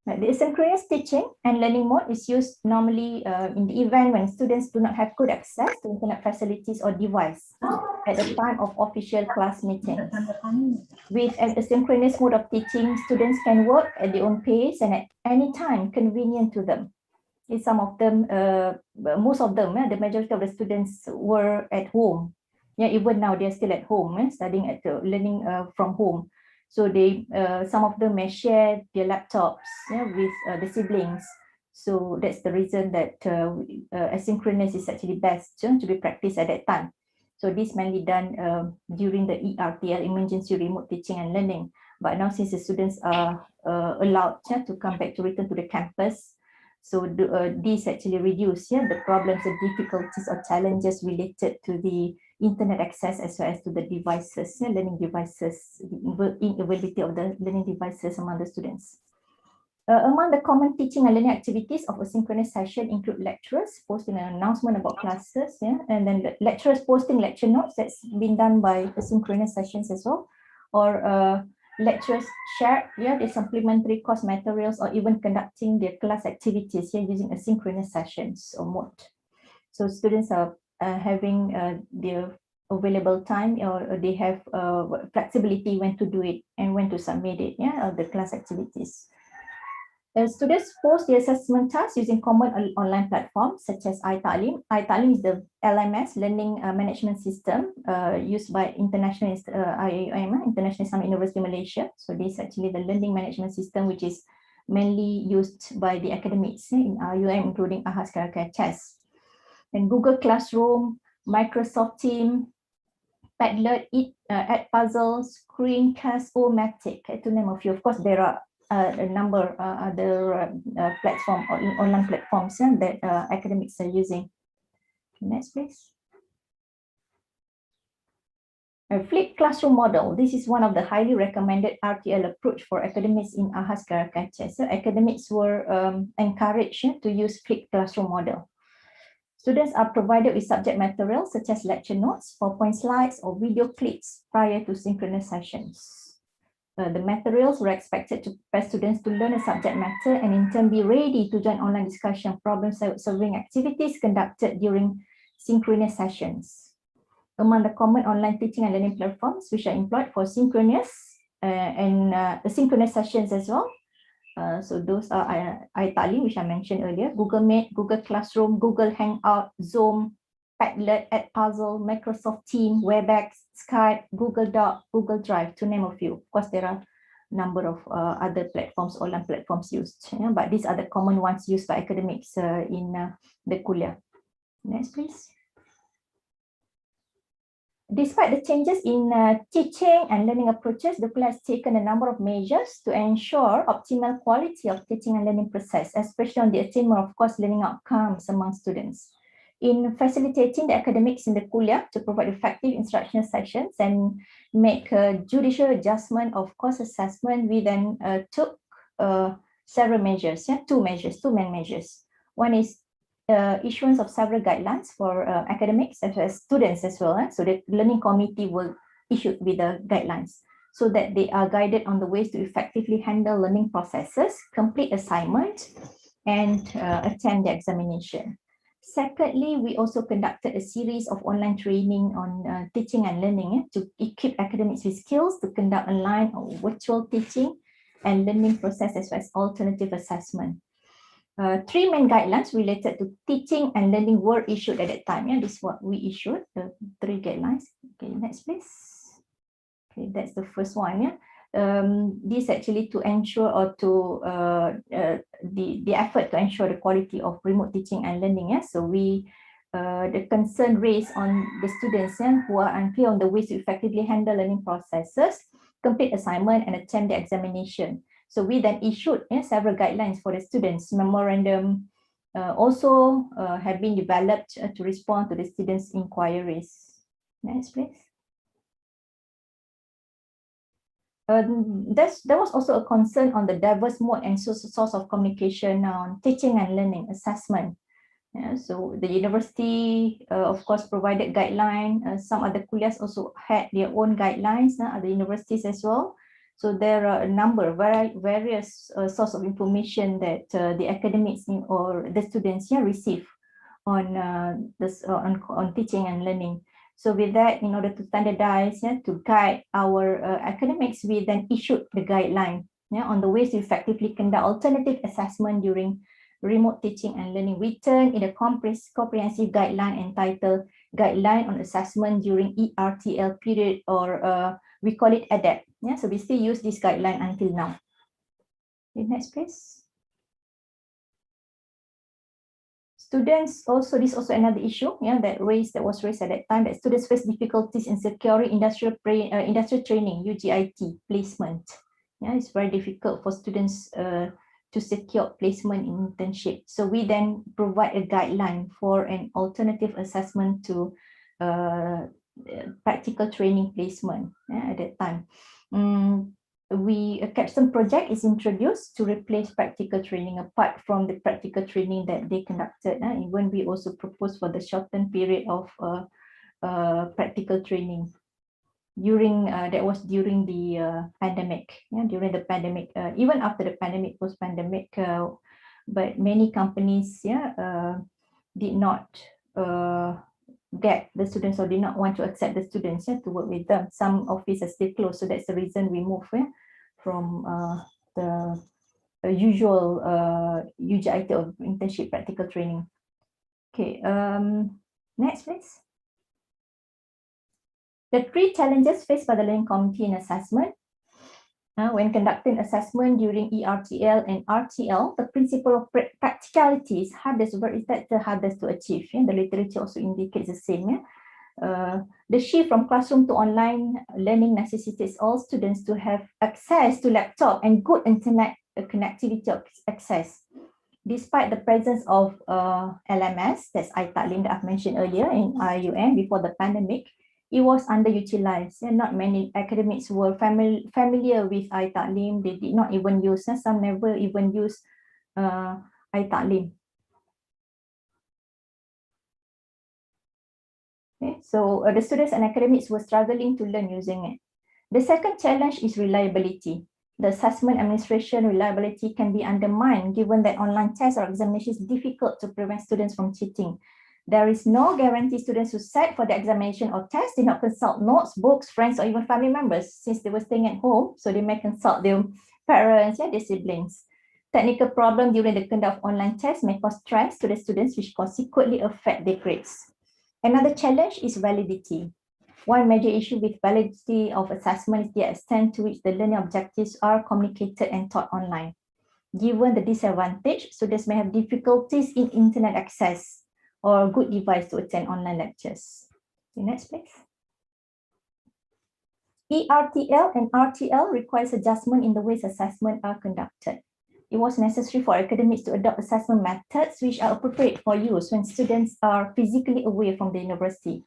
The asynchronous teaching and learning mode is used normally in the event when students do not have good access to internet facilities or device at the time of official class meetings. With an asynchronous mode of teaching, students can work at their own pace and at any time convenient to them. Some of them, most of them, the majority of the students were at home. Yeah, even now they're still at home, studying at learning from home. So they, some of them may share their laptops with the siblings. So that's the reason that asynchronous is actually best to be practiced at that time. So this mainly done during the ERTL, emergency remote teaching and learning. But now since the students are allowed to come back to return to the campus, so this actually reduce the problems and difficulties or challenges related to the internet access as well as to the devices, learning devices, the inavailability of the learning devices among the students. Among the common teaching and learning activities of a synchronous session include lecturers posting an announcement about classes, and then lecturers posting lecture notes. That's been done by asynchronous sessions as well, or lecturers share the supplementary course materials, or even conducting their class activities using asynchronous sessions or mode. So students are having their available time, or they have flexibility when to do it and when to submit it, the class activities. Students post the assessment tasks using common online platforms such as Iium. Iium is the LMS, Learning Management System, used by International Iium, International Islamic University Malaysia. So this is actually the learning management system which is mainly used by the academics in Iium, including Ahas Karakaches. And Google Classroom, Microsoft Teams, Padlet, Edpuzzle, Screencast, Omatic, to name a few. Of course, there are a number of other platform or online platforms that academics are using. Next, please. A flipped classroom model. This is one of the highly recommended RTL approach for academics in Ahas Karakaches. So academics were encouraged to use flipped classroom model. Students are provided with subject materials such as lecture notes, PowerPoint slides, or video clips prior to synchronous sessions. The materials were expected to prepare students to learn a subject matter and in turn be ready to join online discussion, problem-solving activities conducted during synchronous sessions. Among the common online teaching and learning platforms which are employed for synchronous and asynchronous sessions as well. So those are Iium, which I mentioned earlier, Google Meet, Google Classroom, Google Hangout, Zoom, Padlet, Edpuzzle, Microsoft Teams, WebEx, Skype, Google Doc, Google Drive, to name a few. Of course, there are a number of other platforms, online platforms used, but these are the common ones used by academics in the Kuliah. Next, please. Despite the changes in teaching and learning approaches, the Kuliah has taken a number of measures to ensure optimal quality of teaching and learning process, especially on the attainment of course learning outcomes among students. In facilitating the academics in the Kuliah to provide effective instructional sessions and make a judicial adjustment of course assessment, we then took several measures, two main measures. One is issuance of several guidelines for academics as well as students as well. So the learning committee will issue with the guidelines so that they are guided on the ways to effectively handle learning processes, complete assignment, and attend the examination. Secondly, we also conducted a series of online training on teaching and learning to equip academics with skills to conduct online or virtual teaching and learning process as well as alternative assessment. Three main guidelines related to teaching and learning were issued at that time. This is what we issued, the three guidelines. Okay, next please. Okay, that's the first one. This actually to ensure or to the effort to ensure the quality of remote teaching and learning. So we the concern raised on the students who are unclear on the ways to effectively handle learning processes, complete assignment and attend the examination. So we then issued several guidelines for the students. Memorandum also have been developed to respond to the students' inquiries. Next, please. There was also a concern on the diverse mode and source of communication on teaching and learning assessment. So the university, of course, provided guidelines. Some other kuliahs also had their own guidelines, other universities as well. So there are a number, various source of information that the academics or the students receive on teaching and learning. So with that, in order to standardize, to guide our academics, we then issued the guideline on the ways to effectively conduct alternative assessment during remote teaching and learning, written in a comprehensive guideline entitled Guideline on Assessment During ERTL Period, or we call it ADAPT. So we still use this guideline until now. Okay, next, please. Students also, this is also another issue that was raised at that time, that students face difficulties in securing industrial training, UGIT placement. It's very difficult for students to secure placement in internship. So we then provide a guideline for an alternative assessment to practical training placement at that time. A capstone project is introduced to replace practical training, apart from the practical training that they conducted. Even we also propose for the shortened period of practical training during during the pandemic. During the pandemic, even after the pandemic, post-pandemic, but many companies did not get the students, or did not want to accept the students to work with them. Some offices still closed, so that's the reason we moved from the usual UGIT of internship practical training. Okay, next, please. The three challenges faced by the learning community in assessment. When conducting assessment during ERTL and RTL, the principle of practicality is the hardest to achieve. The literature also indicates the same. The shift from classroom to online learning necessitates all students to have access to laptop and good internet connectivity access. Despite the presence of LMS, that's Iium that I've mentioned earlier in Iium before the pandemic, it was underutilized, and not many academics were familiar with Iium. They did not even use, some never even use Iium. Okay, so the students and academics were struggling to learn using it. The second challenge is reliability. The assessment administration reliability can be undermined given that online tests or examinations is difficult to prevent students from cheating. There is no guarantee students who sat for the examination or test did not consult notes, books, friends, or even family members, since they were staying at home, so they may consult their parents, their siblings. Technical problems during the conduct of online tests may cause stress to the students, which consequently affect their grades. Another challenge is validity. One major issue with validity of assessment is the extent to which the learning objectives are communicated and taught online. Given the disadvantage, students may have difficulties in internet access or good device to attend online lectures. The next, please. ERTL and RTL requires adjustment in the ways assessments are conducted. It was necessary for academics to adopt assessment methods which are appropriate for use when students are physically away from the university.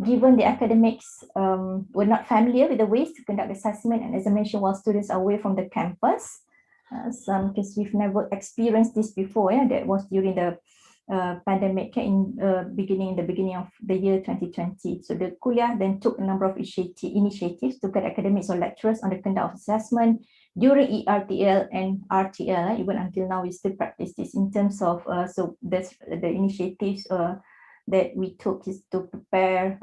Given the academics were not familiar with the ways to conduct assessment and examination while students are away from the campus, because we've never experienced this before, that was during the pandemic in the beginning of the year 2020. So the kuliah then took a number of initiatives to guide academics or lecturers on the conduct of assessment during ERTL and RTL. Even until now, we still practice this in terms of, so that's the initiatives that we took is to prepare,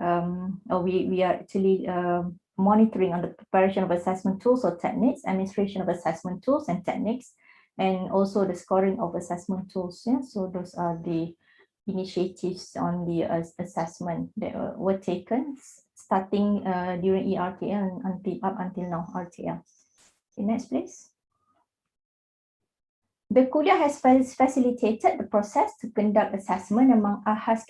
or we are actually monitoring on the preparation of assessment tools or techniques, administration of assessment tools and techniques, and also the scoring of assessment tools. So those are the initiatives on the assessment that were taken starting during ERTL and up until now RTL. Okay, next, please. The kuliah has facilitated the process to conduct assessment among AHAS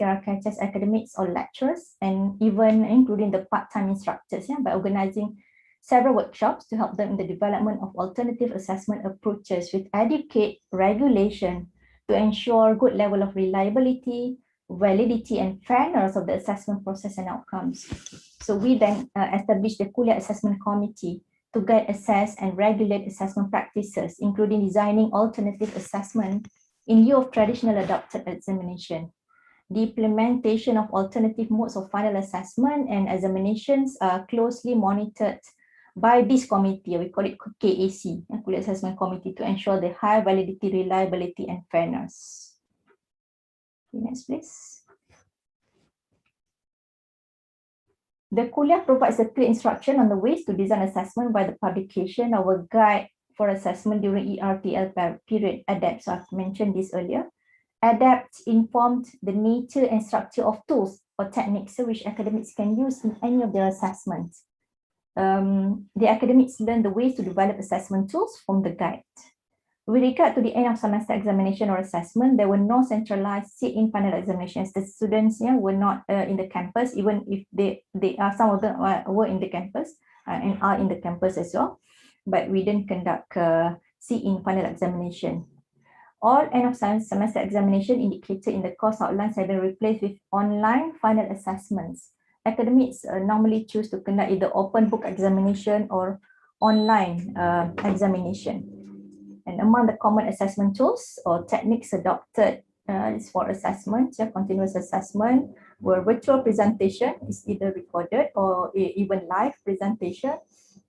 academics or lecturers, and even including the part-time instructors, by organizing several workshops to help them in the development of alternative assessment approaches with adequate regulation to ensure good level of reliability, validity, and fairness of the assessment process and outcomes. So we then established the Kuliah Assessment Committee to guide, assess, and regulate assessment practices, including designing alternative assessment in lieu of traditional adopted examination. The implementation of alternative modes of final assessment and examinations are closely monitored by this committee, we call it KAC, Kuliah Assessment Committee, to ensure the high validity, reliability, and fairness. Okay, next, please. The Kuliah provides a clear instruction on the ways to design assessment by the publication of a guide for assessment during ERTL period, ADAPT. So I've mentioned this earlier. ADAPT informed the nature and structure of tools or techniques which academics can use in any of their assessments. The academics learn the ways to develop assessment tools from the guide. With regard to the end of semester examination or assessment, there were no centralized sit-in final examinations. The students were not in the campus, even if they are, some of them were in the campus and are in the campus as well, but we didn't conduct sit-in final examination. All end of semester examination indicated in the course outlines have been replaced with online final assessments. Academics normally choose to conduct either open book examination or online examination. And among the common assessment tools or techniques adopted is for assessment, continuous assessment, where virtual presentation is either recorded or even live presentation,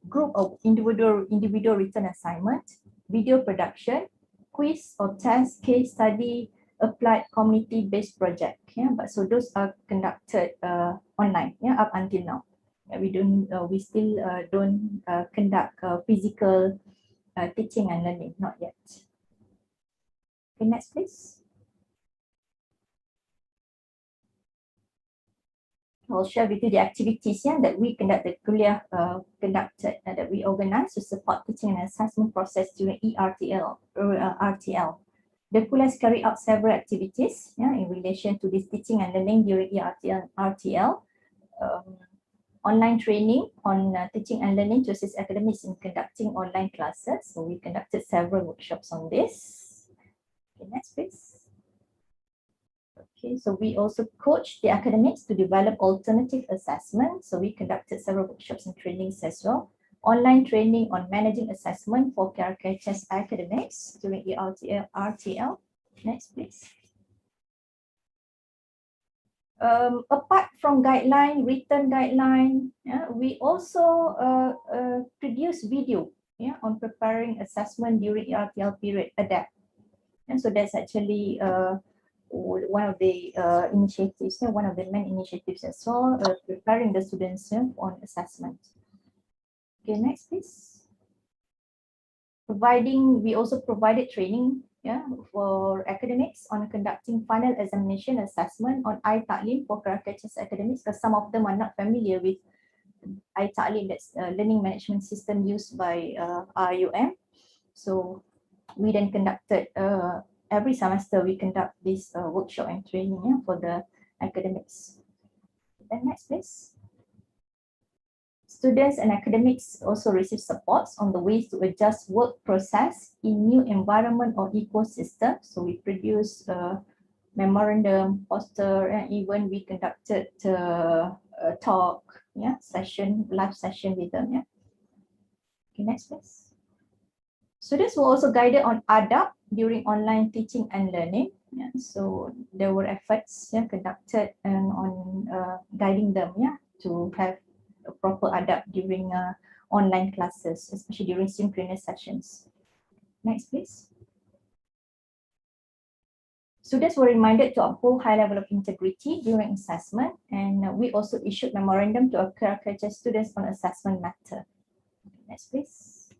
group of individual written assignment, video production, quiz or test, case study, applied community-based project. But so those are conducted online up until now. We still don't conduct physical teaching and learning, not yet. Okay, next please. I'll share with you the activities that we conducted, that we organized to support teaching and assessment process during ERTL or RTL. The Kuliah carried out several activities in relation to this teaching and learning during ERTL, RTL. Online training on teaching and learning to assist academics in conducting online classes. So we conducted several workshops on this. Okay, next please. Okay, so we also coached the academics to develop alternative assessment. So we conducted several workshops and trainings as well. Online training on managing assessment for KRKHS academics during ERTL, RTL. Next please. Apart from guideline, written guideline, we also produce video on preparing assessment during ERTL period, ADAPT. And so that's actually one of the initiatives, one of the main initiatives as well, preparing the students on assessment. Okay, next please. We also provided training for academics on conducting final examination assessment on iTa'lim for KRKHS academics, because some of them are not familiar with iTa'lim, that's learning management system used by Iium. So we then conducted, every semester we conduct this workshop and training for the academics. Then next please. Students and academics also receive supports on the ways to adjust work process in new environment or ecosystem. So we produced memorandum, poster, and even we conducted a talk, session, live session with them. Okay, next please. Students were also guided on ADAPT during online teaching and learning. So there were efforts conducted on guiding them to have a proper ADAPT during online classes, especially during synchronous sessions. Next, please. Students were reminded to uphold high level of integrity during assessment, and we also issued memorandum to KRKHS students on assessment matter. Next, please.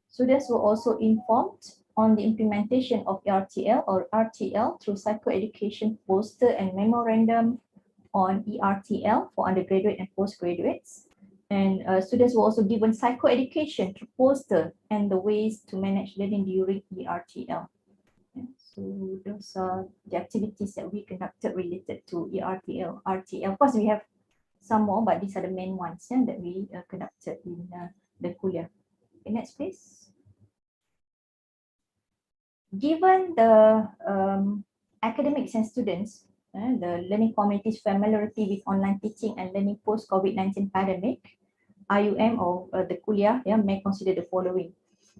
Students were also informed on the implementation of ERTL or RTL through psychoeducation poster and memorandum on ERTL for undergraduate and postgraduates. And students were also given psychoeducation through poster and the ways to manage learning during ERTL. So those are the activities that we conducted related to ERTL, RTL. Of course, we have some more, but these are the main ones that we conducted in the kuliah. Okay, next please. Given the academics and students, the learning community's familiarity with online teaching and learning post-COVID-19 pandemic, Iium or the kuliah may consider the following.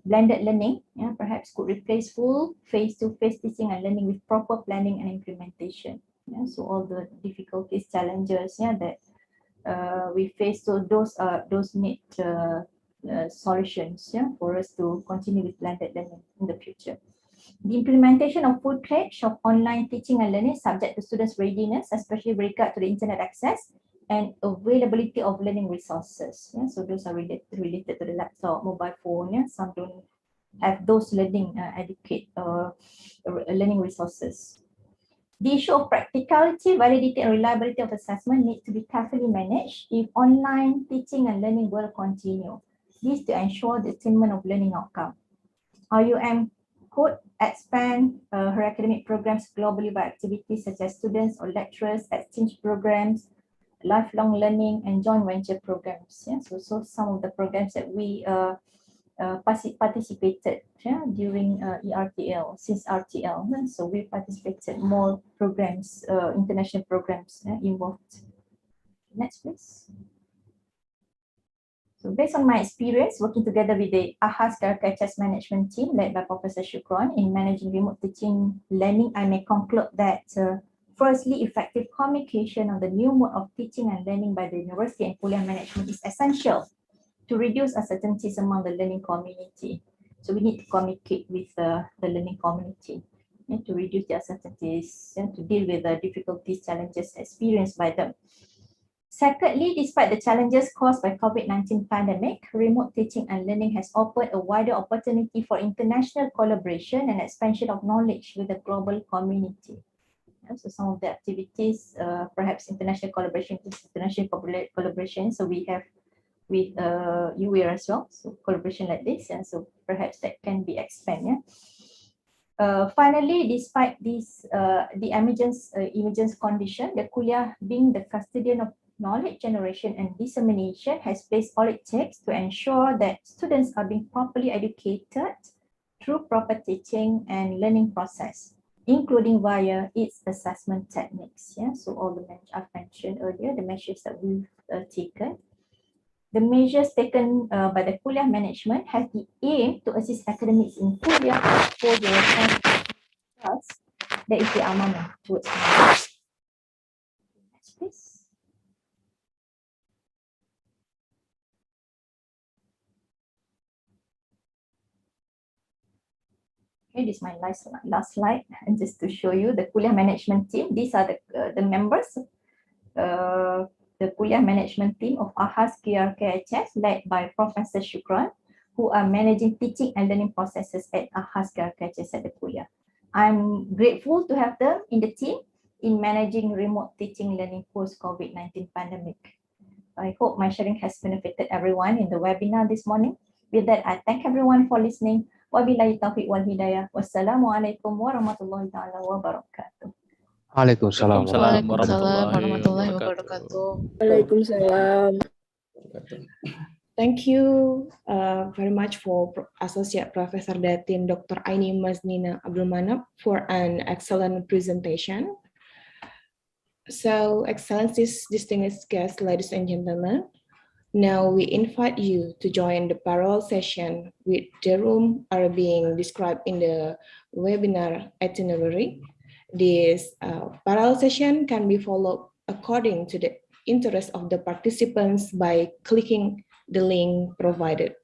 Blended learning perhaps could replace full face-to-face teaching and learning with proper planning and implementation. So all the difficulties, challenges that we face, so those need solutions for us to continue with blended learning in the future. The implementation of full pledge of online teaching and learning subject to students' readiness, especially with regard to the internet access and availability of learning resources. So those are related to the laptop, mobile phone. Some don't have those learning learning resources. The issue of practicality, validity, and reliability of assessment need to be carefully managed if online teaching and learning will continue. This to ensure the attainment of learning outcome. Iium could expand her academic programs globally by activities such as students or lecturers, exchange programs, lifelong learning, and joint venture programs. So some of the programs that we participated during ERTL, since RTL. So we participated more programs, international programs involved. Next, please. So based on my experience working together with the AHAS KHS management team led by Professor Shukran in managing remote teaching learning, I may conclude that firstly, effective communication on the new mode of teaching and learning by the university and kuliah management is essential to reduce uncertainties among the learning community. So we need to communicate with the learning community to reduce the uncertainties and to deal with the difficulties, challenges experienced by them. Secondly, despite the challenges caused by COVID-19 pandemic, remote teaching and learning has opened a wider opportunity for international collaboration and expansion of knowledge with the global community. So some of the activities, perhaps international collaboration. So we have with UWIR as well, so collaboration like this, and so perhaps that can be expanded. Finally, despite this, the emergence condition, the kuliah being the custodian of knowledge generation and dissemination has placed all it takes to ensure that students are being properly educated through proper teaching and learning process, including via its assessment techniques. So all the I've mentioned earlier, the measures that we've taken. The measures taken by the kuliah management have the aim to assist academics in kuliah for the response. That is the amanah towards knowledge. Next, please. Okay, this is my last slide, and just to show you the kuliah management team. These are the members. The kuliah management team of AHAS KHS led by Professor Shukran, who are managing teaching and learning processes at AHAS KHS at the kuliah. I'm grateful to have them in the team in managing remote teaching learning post-COVID-19 pandemic. I hope my sharing has benefited everyone in the webinar this morning. With that, I thank everyone for listening. Wabillahi taufiq wal hidayah. Wassalamualaikum warahmatullahi taala wabarakatuh. Waalaikumsalam warahmatullahi wabarakatuh. Waalaikumsalam. Thank you very much for Associate Professor Datin Dr. Aini Maznina Abdul Manap for an excellent presentation. So, Excellencies, distinguished guests, ladies and gentlemen, now we invite you to join the parallel session with the room are being described in the webinar itinerary. This parallel session can be followed according to the interest of the participants by clicking the link provided.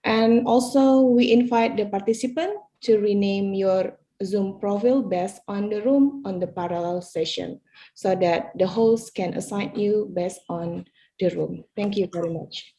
And also we invite the participant to rename your Zoom profile based on the room on the parallel session so that the host can assign you based on the room. Thank you very much.